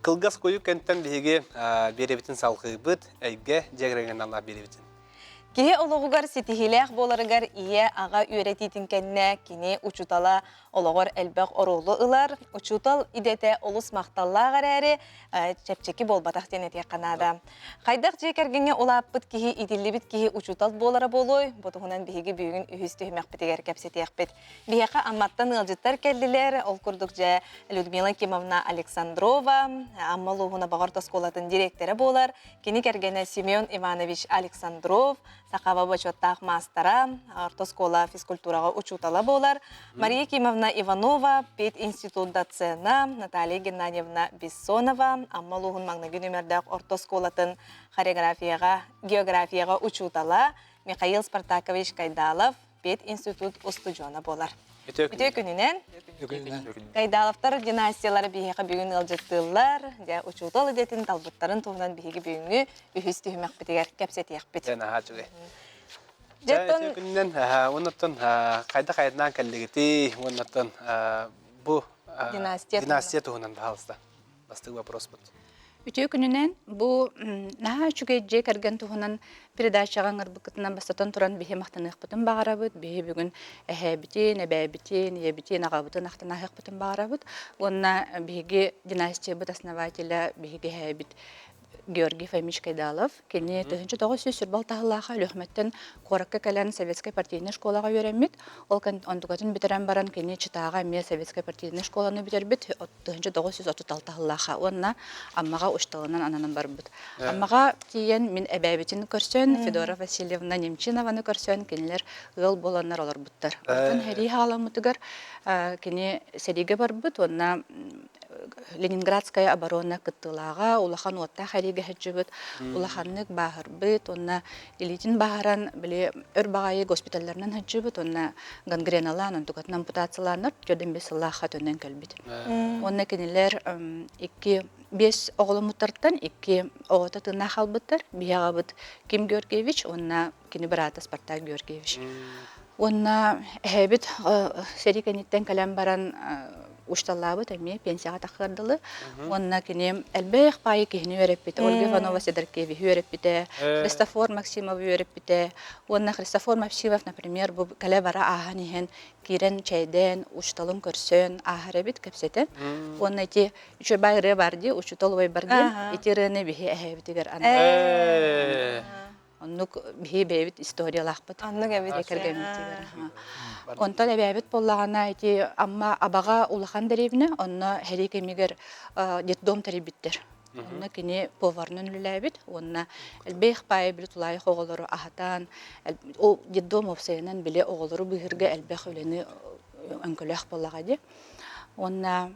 Speaker 1: Кылгас кою кенттен биһиги беребитин салкыбыт, әйге жегреген алла беребитин.
Speaker 2: Кихи олоғугар ситихилех боларыгар ие аға үйретитин кенне кини учутала олоғор элбек орулу ылар. Учутал идете олус мақталлағар әрі чепчеки болбатақ денет яқанада. Қайдақ жекергенге олаппыт кихи идиллибит кихи учутал болары болой, ботуғынан биһиги бүйігін үйісті хүмәк бітігер кәпсеті яқпет. Бияқа амматтан ылжыттар келділер, ол күрдік жа Людмила Кимовна Александрова, аммалуғына бағар тосколатын директоры болар, кини кергені Семен Иванович Александров, Сақаба бачоттақ мастара, ортоскола физкультураға учутала болар. Мария Кимовна Иванова, Пет институт доцена, Наталья Геннадьевна Бессонова, аммалуғын маңнагын өмірдәк ортосколатын хореографияға, географияға учутала. Михаил Спартакович Кайдалов, Пет институт устуджона болар. Үтө күнінен Кайдаловтар династиялары бейхеға бүгін ылжыттылар, учутал едетін талбыттарын туғынан бейхеге бүгінгі үйісті хүмәк бітігер кәпсеті яқпет.
Speaker 1: Үтө күнінен, онаттан қайда-қайдынан кәлігіті, онаттан бұ династия туғынан бағалысты. Бастығы вопрос бұд.
Speaker 7: Үтө күнінен бұл наға чүге же кәрген туғынан передачаға ңырбықытынан бастатан тұран бейе мақтанық бұтын бағарабыд, бейе бүгін әхәбітен, әбәбітен, ебітен, ағабытын ақтанақ бұтын бағарабыд. Онына бейге династия бұт основателя бейге әбіт Георгий Фомич Кайдалов, кені 1900 сүрбал тағылаға үліхметтен қораққа кәлән Советская партийный школаға өремет. Ол ондығатын бітерен баран кені чытаға ме Советская партийный школаны бітербет 1936 тағылаға. Онына аммаға ұшталынан ананын бар бұд. Аммаға тиен мен әбәбетін көрсен, Федора Васильевна Немчинованы көрсен, кенілер ғыл боланар олар бұдтар. Оттан әрі ғаламытығар кені сәдеге бар бұд, онына Ленинградская оборона кыттылаға, улахан отта хариге хаджыбыт, улаханнык бағырбыт, онна элитин бағаран, біле өр бағайы госпитальларынан хаджыбыт, онна гангреналан, онтугатын ампутацияланыр, жөден бес Аллаха төнен көлбіт. Онна кенелер 5 оғылымыттардан 2 оғыта тына қалбыттар, бияғабыт Ким Георгиевич, онна кені бірата Спартак Георгиевич. Онна әбіт серикенеттен кәлем баран ушталлабы тәме пенсияға тақырдылы. Онна кене әлбәйқ пайы кехіне өреппеті. Ольга Иванова Седаркеви өреппеті. Христофор Максимов өреппеті. Онна Христофор Максимов, например, бұл кәлі бара ағын ехен кирен чайден ушталын көрсен ағырабет көпсеті. Онна ете үші байыры барды, ұшытол ой барды. Етеріні бейі әйбетігер аны. Оннук бейі бейбет историялақпыт.
Speaker 2: Оннук әбет.
Speaker 7: Онтан әбәбет боллағана әйті амма абаға улахан дәребіне, онна әрі кемегер детдом тәребіттер. Онна кене поварнын үләбет, онна әлбейх байы білі тұлайық оғылыры ағатан, ол детдом опсайынан біле оғылыры бұйырға әлбейх үләні өңкіләқ боллаға де. Онна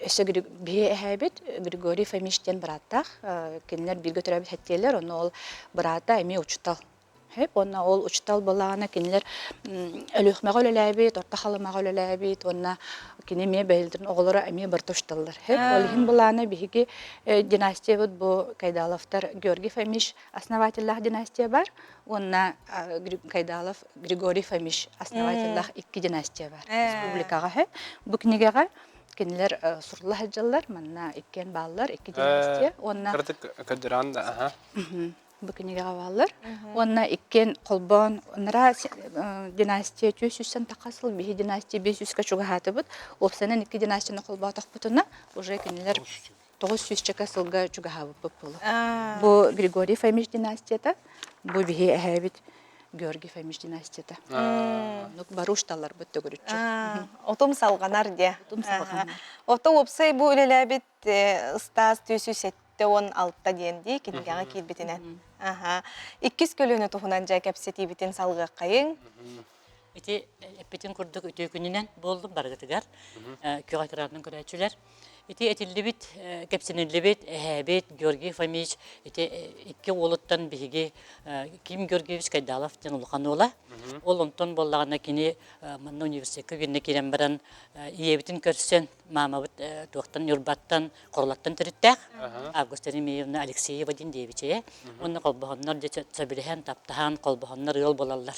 Speaker 7: өсі бейі әйбет Григорий Фомиштен біраттақ, кенелер бірге түрәбет әттелер, оны ол біратта әме ұчытал. Онна ол учтал болағына кенелер өліқмәға өләбет, орта қалымаға өләбет, онна кенеме бәйілдерін оғылары әме бір тұшталдар. Ол ең болағына бейге династия бұд бұл Кайдаловтар Георгий Фомиш основателлах династия бар, онна Кайдалов Григорий Фомиш основателлах 2 династия бар. Республикаға. Бұл кенегеға кенелер сұрлы хаджалар, манна 2 балылар, 2 династия.
Speaker 1: Кірдік көдіран да,
Speaker 7: Бүкінеге ғавалар. Онна 2 қолбон, онара династия 200-сен тақасыл, бейі династия 500-ка чуға хаты бұд. Опсанын 2 династияны қолба тақ бұтына, уже кенелер 900-чака сылға чуға хабы бұп болу. Бұл Григорий Фомиш династията, бұл бейі әйбет Георгий Фомиш династията. Бару ұшталар бұтты көрітші.
Speaker 2: Отым салғанар де.
Speaker 7: Отым салғанар.
Speaker 2: Оты опсай бұл үлеләбет ұстаз 200 он алтта денди кингага килбитинен. 2 көлөнө тухунан жа кепсети битин салгы кайын.
Speaker 8: Эти эпитин курдук өтө күнүнөн болдум баргытыгар. Көгатырардын көрөчүлөр. ити этиллибит, кепсиниллибит, эһэбит Георгий Фомич, ити икки олуттан биһиги Ким Георгиевич Кайдалов тен улхан ола. Ол онтон боллагана кини манна университетке гинне кирен баран иебитин көрсен мамабыт туактан юрбаттан королаттан тириттэх. Августа Ремеевна Алексеева Диндевиче. Онна колбохоннор де сабилehen таптахан колбохоннор ел болаллар.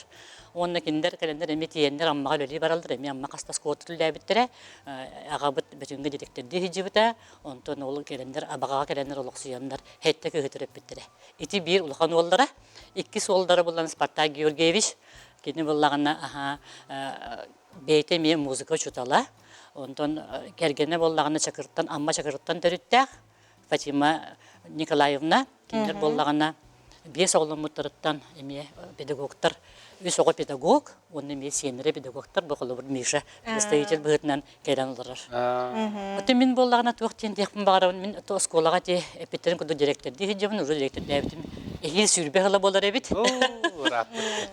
Speaker 8: Онна киндер календер эмитиендер аммага лөли баралдар эми амма кастас коотуллай биттере агабыт бүтүнгө директорди хижибита онтон ол календер абага календер олоксуяндар хетте көгөтөрөп биттере. Ити бир улхан олдара, икки солдары булган Спартак Георгиевич кини буллагана бейте мен музыка чутала. Онтон кергене боллагана чакырттан амма чакырттан төрүттэх Фатима Николаевна киндер боллагана бес огломуттарыттан эме педагогтар үс ого педагог онны ме сенере педагогтар боколу бир миша представитель быгытынан кайдан олар. Отын мен боллагана туактен дехпин багарабын мен то школага те эпитерин куду директор дихижебин уже директор дебитим эхил сүрбе хала болар эбит.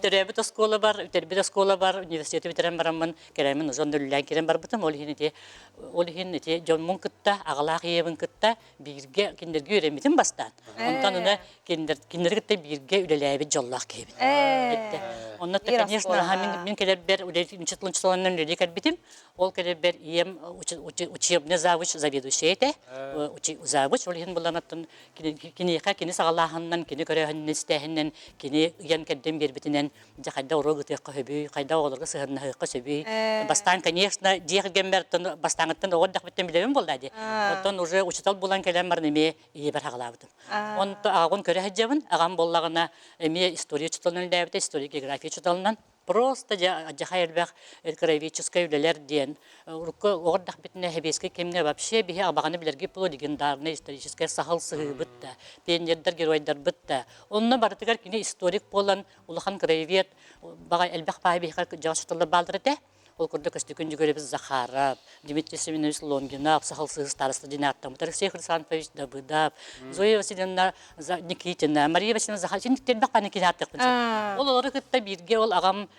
Speaker 8: Теребит школа бар, тербит школа бар, университет битерен барамын, керемин узон дөллән керен бар бутым ол хин те жон мун кытта агалак ебин кытта бирге киндерге өремитим бастан. Онтан уна киндергетте бирге үлеләбит жоллак кебит. Онна конечно мен келер бер учетлынчыларынан леди кәлбитим. Ол келер бер ием учебный завуч заведующий эте. Завуч ол хин буланаттан кини сагалаханнан кини көрәһеннестәһеннән кини ян кәддем бербитенен жакайда урогыты кахыби кайда оларга сыгырна хыкка сөби. Бастан конечно дигәнбәртен бастаңыттан огдак биттем билем булды. Оттан уже учитал булан келәм бар неме ие бер хагалабытым. Онта агын көрәһҗәбен агам боллагына эме история чуталнан дәбите история география чуталнан просто жахайрбах краеведческое үлелер ден урукка огдак битне хебеске кемне вообще бихе абаганы билерге було легендарный историческое сахал сыгыбытта пионердер геройдар бытта онны бартыгар кини историк болан улахан краевед бага элбах бай бихе жашытылы балдырыте. Ол көрдө көстүкүн жүгөрөбүз Захаров, Дмитрий Семенович Лонгинов, сахалсыз староста Динаттам, Алексей Хрисантович Давыдов, Зоя Васильевна Никитина, Мария Васильевна Захарова, телбак паникинаттык. Ол олары кытта бирге ол агам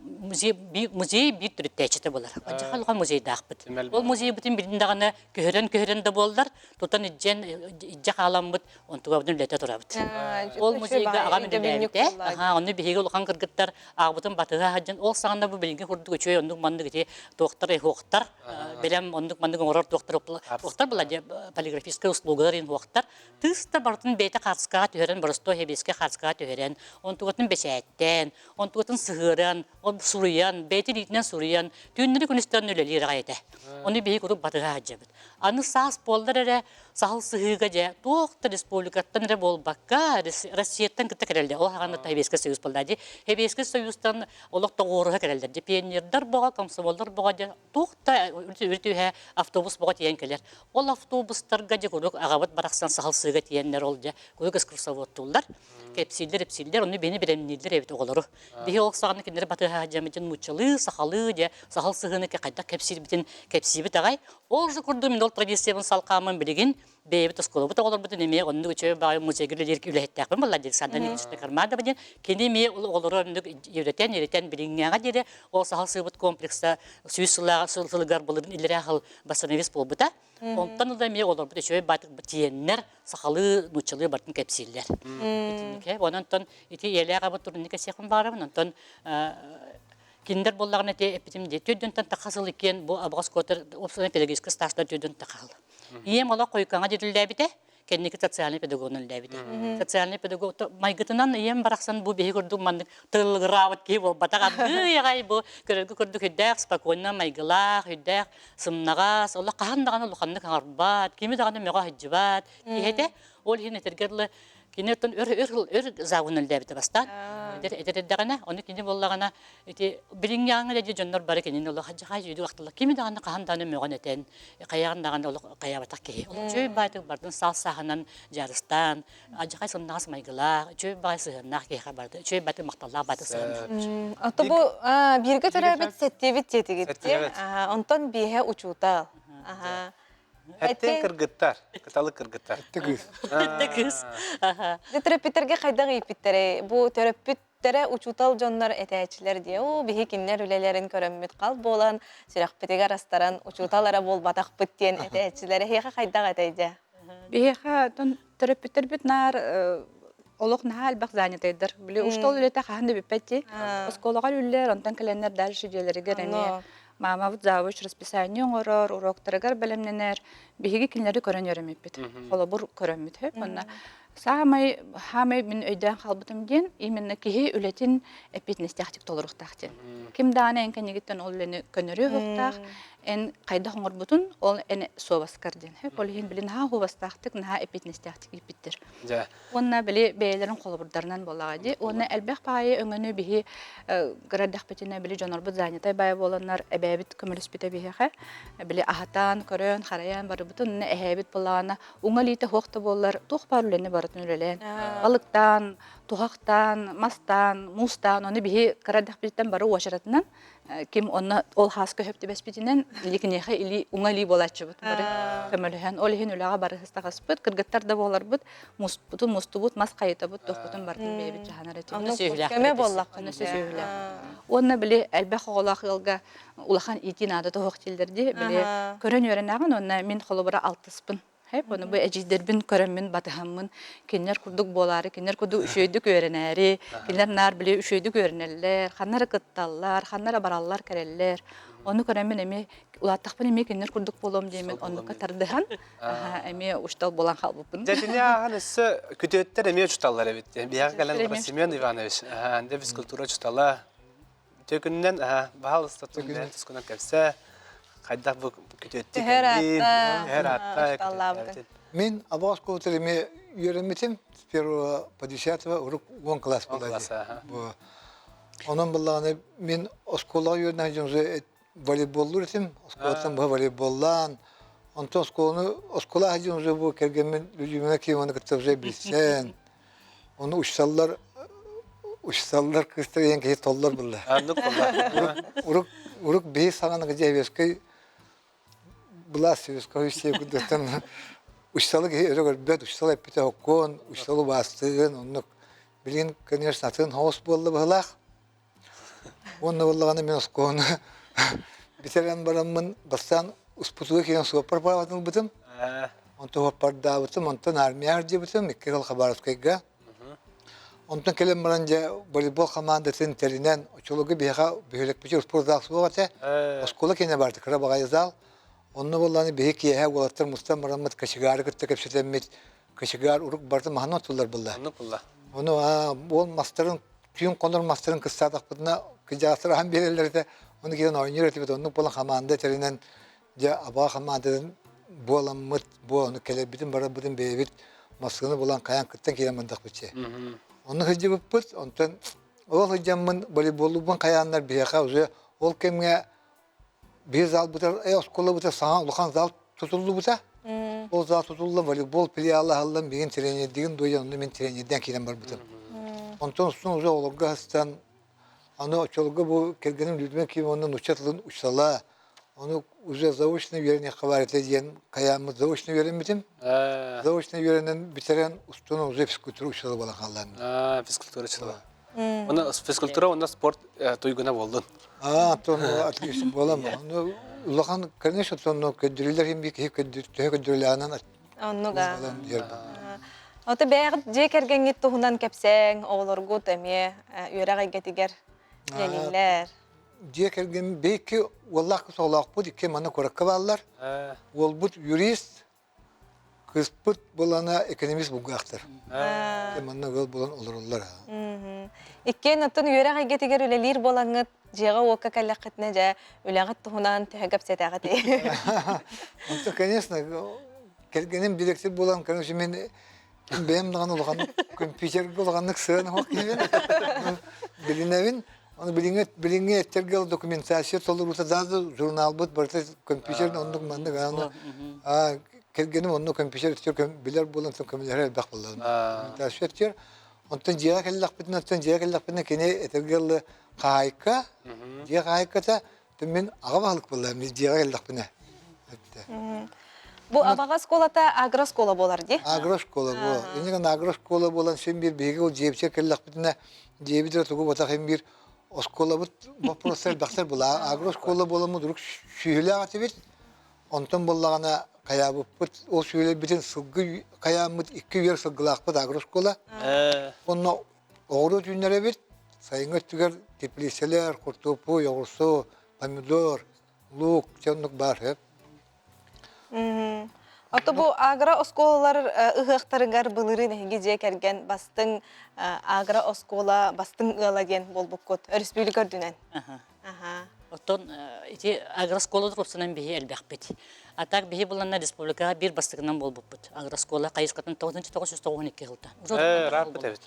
Speaker 8: музей бир түрүттечите болар. Ажахалган музей дакпыт. Ол музей бүтүн бириндаганы көһөрөн да болдар. Тотан иджен ижак аламбыт, онтуга бүтүн лете турабыт. Ол музейге агам дебенте. Аны биһиге улган кыргыттар агыбытын батыга хаҗын ол сагында бу билги курдук өчөй ондук мандыгы доктор хоктар белем ондук мандыгы орор доктор була полиграфическая услугалар ин хоктар тыста бартын бейте карска төһөрөн боросто хебеске карска төһөрөн онтугатын бесәттен онтугатын сыгыран он суруян бейте дитнен суруян түннүрү күнүстөн өлелер гайда оны бей куруп батыга хаҗабыт аны сас болдыры сахал сыгыга же доктор республикаттан ре болбакка Россияттан кытта керелде ол хаганда хебеске союз болду хебеске союздан олокто орга керелде пионердар бога комсомолдар бога же тохта үртүһэ автобус бога тиен келер ол автобустарга же курук агабат бараксан сахал сыгыга тиеннер ол же курук экскурсоводтулар кепсилдер оны бени беремнилдер эбит оголору бии оксаганы киндер батыга жамыжын мучалы сахалы же сахал сыгыны кайда кепсил битин кепсибит агай ол же курду мен ол традициянын салкамын билигин бейбит скола бут оголор бутун эме онду үчө бай музейгилер үлеттакын булладыр сандан ичте кармада биден кенеме оголор онду үйрөтен билиңняга дере ол сахал сыгыт комплекста сүйсүлгар булдын илере хал басаневис болбута онтан да эме оголор бут үчө батык тиеннер сахалы мучалы бартын кепсиллер итинке онтон ити элега бутурника секун барамын онтон киндер боллагына те эпитим де төдөнтөн такасыл экен бу абгаскотер опсионный педагогический стажда төдөн такал. Ием ола койкаңа дилдәбите, кенники социальный педагогның дәбите. Социальный педагог майгытынан ием бараксан бу беги көрдүк мандык тылгырават ки бу батага ягай бу көрдүк хөддәк спокойно майгыла хөддәк сымнагас ола кандаганы луханны каңарбат кими даганы мега хҗибат кихете ол хине тергерле кинетон өр загунын дәбите бастан этердәгәнә аны кине боллагана эти билиңяңы дә җоннор бар икән инде Аллаһ җаһай җиде вакытла кими даганы каһанданы мөгән итен каягындаганы ул каябатак ки ул җөй байтык бардын саһанан жарыстан аҗаһай сыннас майгыла җөй байсыгына ки хәбәрдә җөй байтык макталла байтык сыгына
Speaker 2: аты бу бирге төрәбит сеттебит тетигитте онтон бихе учута
Speaker 1: Хәттен кыргыттар, кыталы кыргыттар.
Speaker 2: Тегүс. Детрепитерге кайдагы ипиттере бу төрөппүт үттере учутал жоннор этәчилер дие. О, биһи киннер үлелерин көрөммүт кал болан, сүрәкпетеге растаран учуталара бол батакпыт диен этәчилер хеха кайдак этәйде.
Speaker 7: Биһиха тон төрөпүтер бит нар олох нахал бак занятайдар. Биле уштол үлете ханды биппети. Осколага үллер, онтан календар дальше делерге рене. Мама вот завуч расписание орор, уроктарыгар белемненер. Биһиги кинлери көрөн йөрөмөппит. Холобур көрөммүт хеп. Онна самай хамай мен өйдөн халбытым ден именно кихи үлетин эпитнестяхтик толуруктахтен. Ким даана энкенигиттен ол лени көнөрү хуктах. En kayda hongur butun ol en sovaskardın. Hep olihin bilin ha hovastaqtık naha epitnestaqtık ipittir.
Speaker 1: Ja.
Speaker 7: Onna bili beylerin qolburdarından bolağadi. Onna elbaq payı öngünü bihi gradaq petine bili jonarbut zanetay bay bolanlar ebebit kömülüspite bihi ha. Bili ahatan, körön, xarayan barı butun ne ehebit bolağana ungalite hoqta bollar tuq paruleni baratın ülelen. Balıktan, tuhaqtan, mastan, mustan onu bihi gradaq petitten barı uaşaratından kim onna ol has köhöpti bespitinen liknehe ili ungali bolachbut bare kömölhen olhin ulaga bare hastaqasput kırgıttar da bolarbut mustubut mas qaytabut toqutun bartın bebit jahanareti
Speaker 2: Onu köme bollaq.
Speaker 7: onu söyle onna bile elbaq olaqılga ulahan itin adı toqtillerdi bile körön öğrenağın onna min xolobara altıspın. Hep onu bu eciderbin körəmin batıhamın kinler kurduk boları kinler kurduk üşöydük öğrenəri kinler nar bile üşöydük öğrenəller xanlara qıttallar xanlara barallar kereller onu körəmin emi ulattaqpın emi kinler kurduk bolom demen onu katardıhan emi uştal bolan halbupun
Speaker 1: Jatine hanısı kütüyetler emi uçtallar evet. Biyağı gelen Semyon Ivanoviç. Ande fizkultura uçtala. Tökünden bahal statünden tuskuna kepse kaydak bu kütüyettik. Her hatta.
Speaker 9: Мен Абаско тереми йөрөмитим с 1 по 10 урок 10 класс булды. Onun bilany men oskola yörnä jönse voleybollur itim. Oskoladan bu voleybollan. Ondan oskola jönse bu kergemin rüjümene ki onu kıtırca bilsen. Onu uçsallar kıstırıyan ki tollar buldu.
Speaker 1: Anlık buldu.
Speaker 9: Uruk bir sananı geceveskay bulasıyız koyuşuyor kudurtan. Uçsalı ki öyle bir uçsalı hep bir hokon, uçsalı bastığın onu bilin конечно atın hoş buldu balak. Onu vallahi men oskonu bitiren baramın bastan usputuğu ki super paratın bitim. Onto hoparda bitim, onto armiyer diye bitim, ikil habarat kayga. Ondan kelem barınca voleybol komandatının terinen uçuluğu biha büyük bir spor suatı. Oskola kene vardı Karabağayzal. Onu vallahi bir ki ya olatlar mustamarımız kaşıgar kıttık hepsitemmet kaşıgar uruk bardı mahnatullar bulla.
Speaker 1: Anlıkla.
Speaker 9: Onu bol masterın tüm konular masterın kısadak buna kıcasır hem belirlerde onu giden oynuyor etip onu bolan komanda terinen ya aba komandanın bolamıt bu onu kelebitin bara budun beyvit maskını bolan kayan kıttan kiyamandak biçe. Onu hıcı bıpıt ondan o hıcamın voleybolun kayanlar bir yaka uzu ol kemge bir zal buta oskola buta sana ulukan zal tutuldu buta. O zal tutuldu voleybol pili Allah'ın bir treni digin doyan min treniden kilen var buta. Ondan sonra uzu olga hastan onu çolga bu kergenin lütme ki onun uçatlığın uçsala onu uzu zavuşunu yerine kavarete diyen kayamı zavuşunu veremedim. Zavuşunu verenen bitiren ustunu uzu fiskültürü uçsalı bolan Allah'ın.
Speaker 1: Fizkultura çıla. Onu fizkultura onda spor tuyguna boldun.
Speaker 9: Tonu atletik bolam. Onu ulakan kardeş tonu kediriler hem bir kedirilanan
Speaker 2: Onu ga. Ota beyaz jekergen git tohunan kepseng olorgut emi yöre getiger geliller.
Speaker 9: Jekergen belki vallahi solak bu ki mana korakkaballar. Ol bu jurist kıspıt bulana ekonomist bulgaktır. Manna gol bulan olurlar.
Speaker 2: İkken atın yöre getiger ülelir bolangıt jega oka kallaqatna ja ulagat tohunan tehgap setagati.
Speaker 9: Ondan конечно kergenin direktif bulan kardeşim men benim dağın olağan kompüter olağanlık sığın hoş gibi. Bilinevin onu bilinge ettergel dokumentasyon olursa da jurnal bud barta kompüter onluk mandı ganı. Kergenim onu kompüter tutuyor bilir bulan son kompüter bak bulan. Tasvir ediyor. Ondan jiga kellak kene ettergel kayka. Jiga kayka ta temin ağabalık bulan jiga kellak bine.
Speaker 2: Бу абага сколата агроскола болар ди.
Speaker 9: Агрошкола бу. Инеген агрошкола болан сен бир беге ол жепче келлак битне жебидер тугу бата хем бир оскола бут вопростар дахсар була. Агрошкола боламы дурук шүйле атыбит. Онтон боллагана каябы бут о шүйле битен сылгы каямыт 2 ер сылгылак бут агрошкола. Онно оғыру жүнлері бит, сайыңыз түгер теплеселер, куртопу, йогурсу, помидор, лук, чонлук бар.
Speaker 2: Ото бу агро осколалар ыгыктарыгар былырын хеге же керген бастың агро оскола бастың ыалаген болбуккот республика дүнен.
Speaker 8: Оттон ити агроскола курсынан бихи элбэхпит. А так бихи буланна республика бир бастыгынан болбуппут. Агроскола кайыскатын 992 жылдан.
Speaker 1: Раппыт эбит.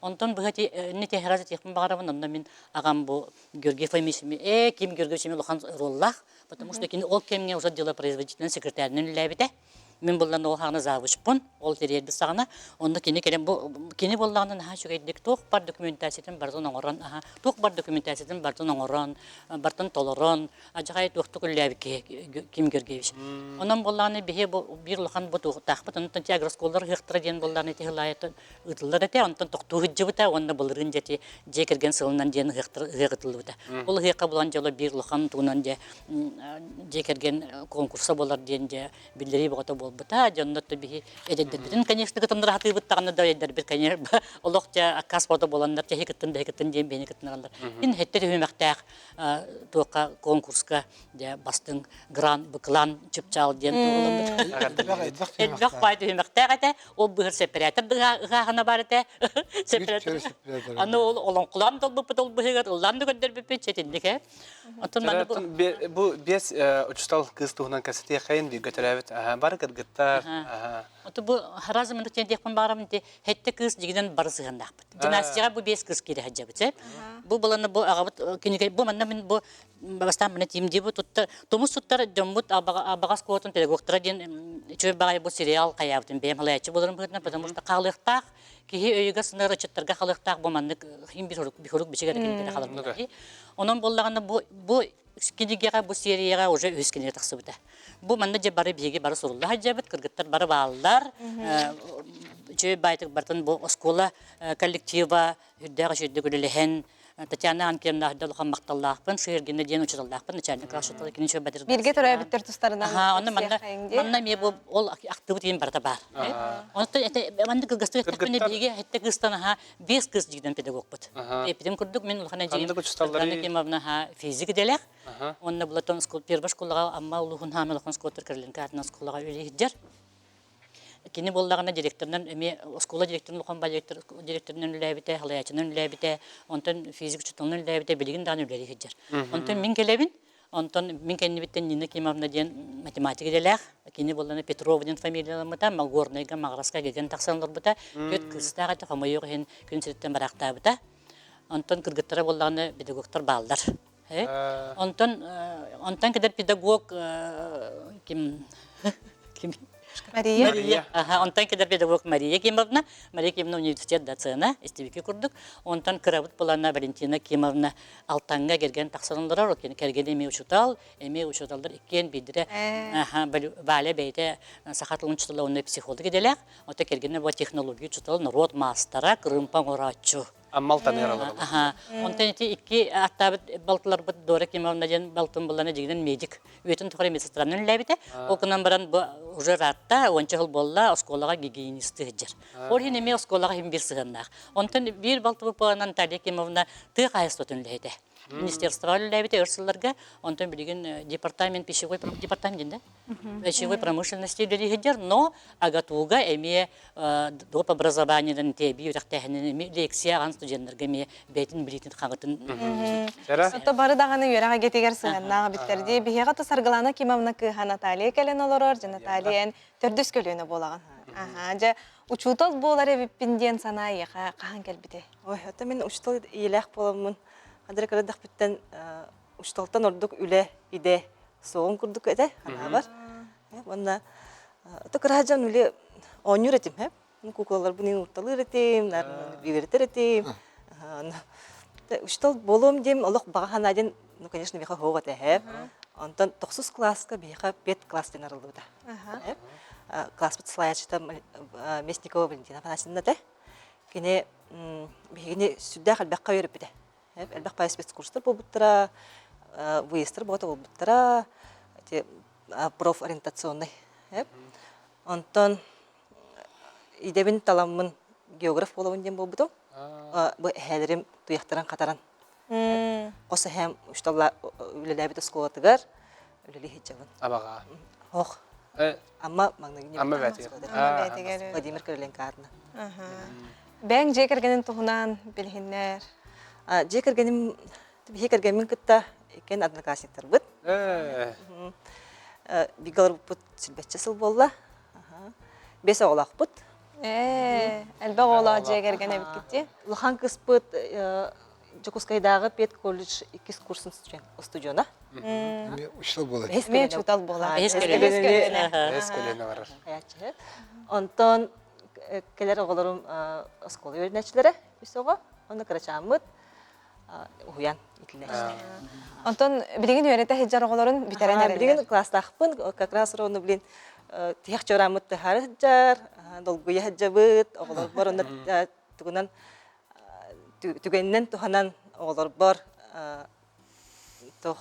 Speaker 8: Онтон быхати не техразат яхман багарабын, онда мен агам бу Георгий Фомисович, Ким Георгиевич лохан роллах, потому что кини ол кемне уже делопроизводительный секретарьнын ләбите. Мен булдан ол хагына завышпын, ол терет бисагына, онда кини келем бу кини булданын ха шугайдык ток бар документациятын бардын оңорон, ток бар документациятын бардын оңорон, бартын толорон, ажагай токтук ләбике Ким Георгиевич. Онан булланы бихе бир лохан бу тахпыт, онтон агросколдар хыктыра ден булланы техлайты ытылдар эте, онтон токту хыджыбыта, онда булырын жети жекерген сылынан ден хыктырылыта. Ол хыка булан жолы бир лохан туунан же жекерген конкурса болар ден же билдери богото болбута, жоннотто бихи эдеддербитин, конечно, кытымдар хатыбыттаганы да эдербит, конечно, олокча акас фото боландар, же хикыттын ден бени кыттынаралар. Ин хеттер хүмәктәк туакка конкурска же бастың гран быклан чыпчал ден туылып. Элбак байды хүмәктәк эте, ол быгыр сепаратор гагына бар эте. Сепаратор. Аны ол олонкулан толбуп тол быгыр, уланды көндөрбүп четиндике. Отон маны
Speaker 1: Бу бес учтал кыз тугунан касете кайын би götürәбит. Бар гыттар.
Speaker 8: Ото бу харазымын тендекпен барам ди хетте кыз дигиден барысыгандакпыт. Династияга бу бес кыз кире хаҗабыт. Бу баланы бу агабыт кинеге бу манна мен бу бастан менә тимди бу тутта тумус туттар җомбут абагас котын педагогтар ден чөй багай бу сериал каябытын бем халаячы булырым бутна, потому что калыктак ки өйгә сыныры чыттырга калыктак бу манны хим бихорук бишегә кинеге халар. Онан боллаганда бу кинегеге бу серияга уже өскене тахсыбыта. Бу манна же бары биге бары сурулла хаҗабыт, кыргыттар бары балдар, чөй байтык бартын бу оскола коллектива хүддәгә шөйдөгөләһен Татьяна Анкемна һәдәлгән макталлахпын, шергенне ден учраллахпын, начальник рашыты кинче бадыр.
Speaker 2: Бирге турай биттер тустарынан.
Speaker 8: Аны манна ме бу ол активы тиен барда бар. Онда манна кыргызстан тәкпене биге хәтта кыргызстан бес кыз дигән педагог бут. Эпидем күрдүк мен улхана җыйын. Кемавна физик делек. Онда булатон скол первый школага амма улугун хамылган скотер кирлен картна школага үлегидер. Кини боллагана директордан эме школа директорын лохан директорын ләбите, халаячынын ләбите, онтон физик чутунун ләбите билигин дан үлери хиджер. Онтон мин келебин, онтон мин кеннибиттен Нина Кимовна ден математика делек, кини болланы Петрова ден фамилиялармыта, Малгорныйга, Маграска келген таксанлар бута, көт кыстага та хамайык хен күнсеттен баракта бута. Онтон кыргыттара боллаганы педагогтар балдар. Онтон кедер педагог ким
Speaker 2: Мария.
Speaker 8: Онтан кедер педагог Мария Кимовна, университет доцена, истебеки курдук. Онтан кырабыт булана Валентина Кимовна алтанга келген таксанлар, окен келген эме учуталдар иккен бидире. Вале бейте сахатлын чуталауны психолог делек. Ота келген бу технология чутал народ мастера Крымпан урачу.
Speaker 1: Аммал таныралар.
Speaker 8: Онтан ики аттабыт балтылар бут Дора Кимовна ден балтын булана жигден медик. Үтен тухары медсестранын ләбите. Окунан баран бу уже ратта онча жыл болла осколага гигиенисты жер. Ол хинеме осколага хим бир сыгыннак. Онтан бир балты бупанан Наталья Кимовна ты кайстотун лейде. Министерство лейбите өрсүлләргә, онтан билген департамент пищевой департамент пищевой промышленности лейдер, но агатуга эме доп образованиеден теби үрәктәһенене лекция ан студентларга ме бетин билетин хагытын.
Speaker 2: Ото бары даганы йөрәгә гетегәр сыгыннага биттерди. Бихега тасаргалана Кимовна кыха Наталья келен олорор, Натальян төрдөс көлөнө болаган. Же учутал болар эбиппинден санайыга кахан келбите.
Speaker 10: Ой, ата мен учтал иелек боламын. Адыр кырдык биттен учталтан ордук үле иде соон курдук эте ана бар. Монда ата кыражан үле онюр этим, куклалар буны урталыр этим, бибертер этим. Учтал болом дем олох багаханаден, ну, конечно, беха хогат эхеп. Онтон 9 класска беха 5 класстен арылды. Класс бит слаячта Местникова Валентина Афанасьевна те. Кене бегине сүддә хәлбәккә йөреп бите. Әлбәк пай спецкурстар булыптыра, выездтар булыптыра, те профориентационный. Онтон идебин таламын географ болуын дем болбутум. Бу хәлерим туяктаран катаран. Косы һәм ушталла үлеләбит сколатыгар, үлели хиҗабын.
Speaker 1: Абага.
Speaker 10: Ох. Амма магнагин.
Speaker 1: Амма бәтигер.
Speaker 10: Владимир Короленко адына.
Speaker 2: Бәң жекергенин туһунан билһиннәр.
Speaker 10: Жекергеним бихекергенин кытта экен однокласниктар бит. Бигалар бут силбетче сыл болла. Бес оглак бут.
Speaker 2: Әлбәг ола жекергене бит китти.
Speaker 10: Лухан кыз бут Жокускайдагы пет колледж 2 курсын студияна.
Speaker 9: Учтал булат.
Speaker 2: Мен чутал була.
Speaker 1: Эскелене барар.
Speaker 10: Онтон келер оголорум школа öğrençlere үсөгө, аны карачамыт уян итлеш.
Speaker 2: Онтон билеген үйрәтә хиҗар оголорун битерен әрәләр.
Speaker 10: Билеген класстахпын, как раз роны билен тиях чорамыт харыҗар, долгуя хаҗабыт, оголор барында тугунан түгеннен туханан оголор бар тох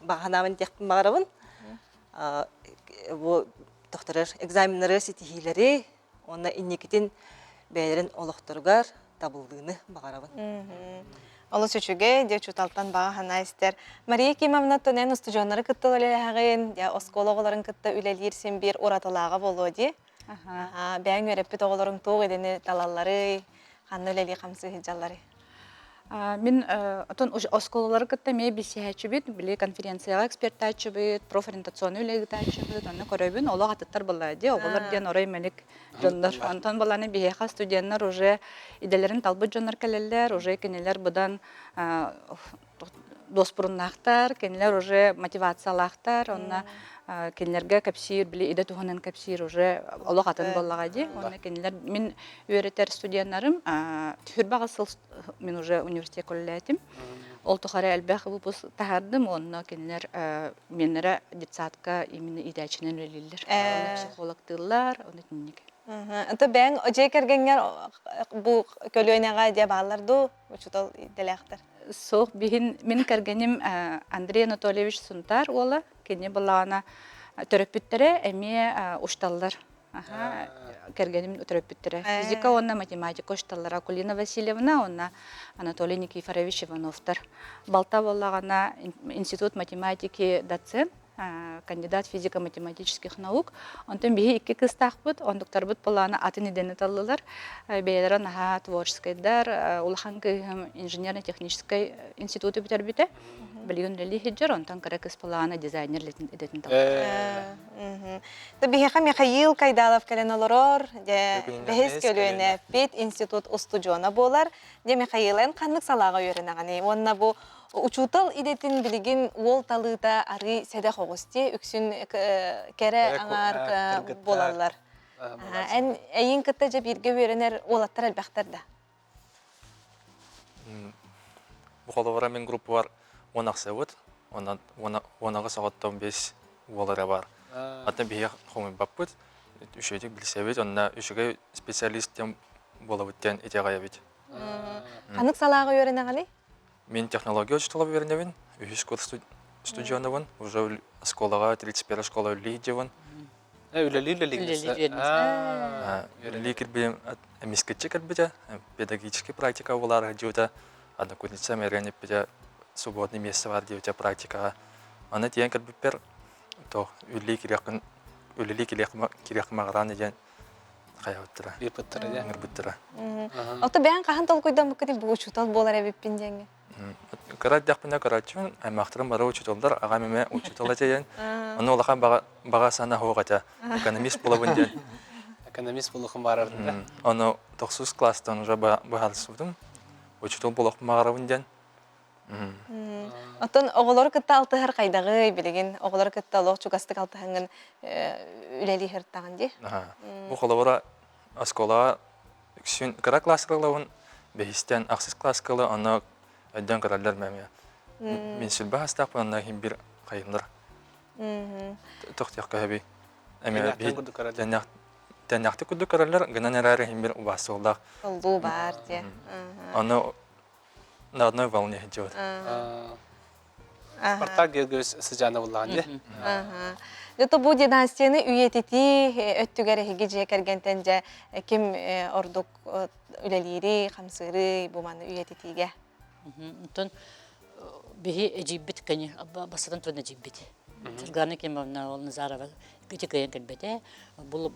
Speaker 10: баганамын текпин барабын. Бу тохтарар экзаменнары ситихилери, онна инникитин бәйләрен олохторгар табылдыны багарабын.
Speaker 2: Олы сөчүгө де чуталтан бага хана истер. Мария Кимовна тонен студионнары кыттыл элегеген, я оскологоларын кытта үлелирсин бир оратылага болоди. Бәң өрөппүт оголорун тоог едени талаллары, ханны үлели камсы хиҗаллары.
Speaker 7: Мен отон осколалары кытта ме бисиһәчүбит, биле конференцияга экспертачыбыт, профориентационный үлегитачыбыт, аны көрөбүн, олог аттар буллады, оголор ден орой мелик жондар. Антон баланы биһеха студенттер уже иделерин талбыт жондар келелер, уже кенелер будан доспуруннахтар, кенелер уже мотивациялахтар, онна кенелерге капсир, биле иде туханан капсир уже олог атын боллагади. Онна кенелер мен үйрөтер студенттарым, түрбагысыл мен уже университет коллетим. Ол тухары әлбәх выпуск тахардым, онна кенелер меннере детсадка именно идәченен өлелилер. Психолог тыллар, оны тинник.
Speaker 2: Ата бәң жекергенгер бу көлөнәгә дия балларду, учутал делектер.
Speaker 7: Соқ бихин мен кергеним Андрей Анатольевич Сунтар ола, кене балана төрөпүттөрө эми ушталлар. Кергеним төрөпүттөрө. Физика онна математика ушталлар. Акулина Васильевна онна Анатолий Никифорович Ивановтар. Балта баллагана институт математики доцент, кандидат физико-математических наук. Онтон бихи 2 кыз тахпыт, ондуктар бут балана атын идени таллылар. Бейлер наха творческайдар, улахан кыйым инженерно-технический институты битербите. Билген рели хиджар, онтон кара кыз балана дизайнер идетин таллылар.
Speaker 2: Та бихиха Михаил Кайдалов келен олорор, де бехис көлөне бит институт студиона болар, де Михаилен канлык салага үйренаганы. Онна бу учутал идетин билигин ол талыта ары седе хогости үксүн кере аңар болалар. Эн эйин кытта же бирге үйренер олаттар албактар да.
Speaker 11: Бу холовара мен группа бар 10 аксабыт, онага сагаттан 5 болары бар. Атын бия хомын баппыт, үшөйдик билсебит, онна үшөгө специалисттен болобуттен этегая бит.
Speaker 2: Канык салага үйренаганы?
Speaker 11: Мен технология учителя верневин, үш курс студионован, уже школага 31 школа үлейдеван. Үлей кирбем эмискетче кирбите, педагогический практика булар диюта, однокурсница меренеп бите свободный место бар диюта практика. Аны тиен кирбипер, то үлей кирякмагран деген каяуттыра. Ирбуттыра.
Speaker 2: Ота бәң кахан тол койдан букыды бу учутал болар эбиппин деңге.
Speaker 11: Карат дякпына карачун, аймактырым бара учуталдар, ага меме учутала деген. Аны улахан бага сана хогата, экономист болабын ден.
Speaker 1: Экономист болухын барардын.
Speaker 11: Аны 9 класстан уже бахалсудым. Учутал болуп магарабын ден.
Speaker 2: Отон оголор кытта алтыгар кайдагы билеген оголор кытта лох чугастык алтыгын үлели хертаган ди.
Speaker 11: Бу холовара аскола үксүн кара классларын бехистен аксыз класскалы аны Ödden kararlar məmə. Min sülbə hastaq bununla him bir qayımlar. Toxtiyaq qəbi. Əmə bir dənəxti kudu kararlar gana nərəri him bir ubası oldaq.
Speaker 2: Oldu var diye.
Speaker 11: Onu на одной волне идет.
Speaker 1: Спартак göz sıcağına bullan diye.
Speaker 2: Жото бу династияны үйетити өттүгәр хиги жекергентенже ким ордук үлелири, хамсыры бу маны үйетитиге.
Speaker 8: Онтон бихи эжиббит кени басатан тон эжиббит. Тирганы кем ол Назарова китикен келбете. Бул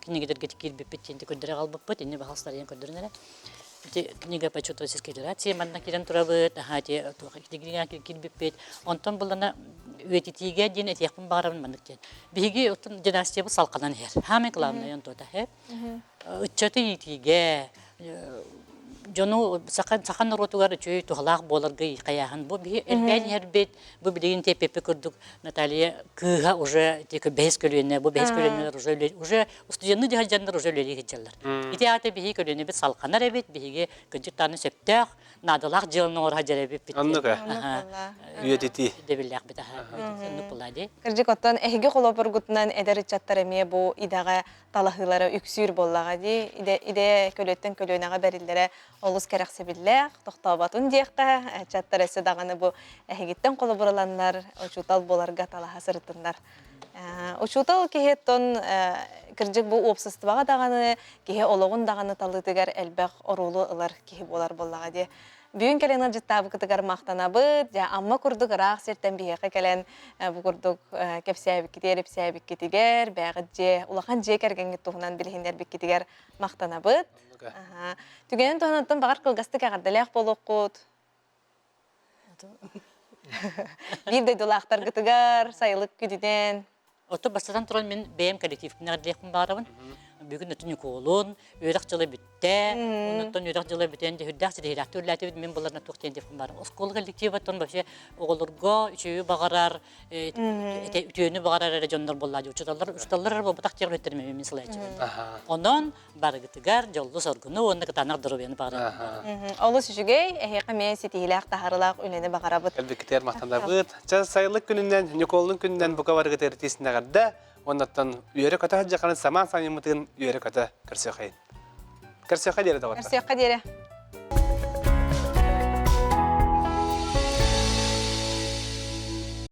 Speaker 8: книгедер кирбиппит тенде көндөрө калбыппыт, эне бахастар ен көндөрүнөр. Книга почет Российской Федерации, манна кирен турабыт, ахати книга кирбиппит. Онтон булана үетитиге ден этияқпын барабын мандыктен. Биги отын династия бу салканан хер. Хаме главное онтота хе. Үчөтү итиге жону сахан ротугар чөй тухлак боларгы каяхан бу би элбен хербет бу билеген тепепе көрдүк. Наталья кыга уже тек бес көлөнө бу бес көлөнө уже студентны да жандар уже лели хеджалар. Итеаты биги көлөнө бит салканар эбет биги кыжыктаны септак надалак жылнор хажаребет бит.
Speaker 1: Анныга. Үйетити.
Speaker 8: Дебиллак бит аха. Нупулади.
Speaker 2: Кыржык оттон эһиги холопургутунан эдери чаттар эмие бу идага талахылары үксүр боллага ди иде көлөттөн көлөнага берилдере олус керексебилле токтообатун диекка чаттар эсе даганы бу эһигиттен колобураланнар очутал боларга талаха сырытындар. Очутал кехеттон кыржык бу опсыстыбага даганы кехе ологун даганы талытыгар элбек орулу ылар кехи болар боллага ди. Бүгүн келенер жыттабы кытыгар мактанабыт, жа амма курдук ыраак сертен бияка келен бу курдук кепсәбик китер, эпсәбик китигер, бәгыт же, улахан же кергенге туһунан билһиндер бик китигер мактанабыт. Түгенен туһунан багар кылгасты кагардалак болоккут. Бирде дулактар кытыгар, сайылык күдүден.
Speaker 8: Ото бастан туран мен БМ коллективине лекпин барабын. Бүгүн өтүнү колун, өйрак жылы бүтте, онтон өйрак жылы бүттен хүрдак сирек төрләтеп мен буларны токтен деп бар. Оскол коллективаттан вообще оголорго үчөө багарар, үтөнү багарар райондар боллады. Учталар бу тактер өттерме мен сылайчы. Онон барыгытыгар жолду соргуну онда катанак дырып ени бара.
Speaker 2: Олус үчүгей эхе мен ситилак тахарылак үлени багарабыт.
Speaker 1: Элбекитер мактанабыт. Жаз сайылык күнүнөн, Николдун күнүнөн бука барыгытер тесинегерде оннаттан үйөрө ката жақаны саман самимытын үйөрө ката кірсе қайын. Кірсе қай дере дауатта?
Speaker 2: Кірсе қай дере.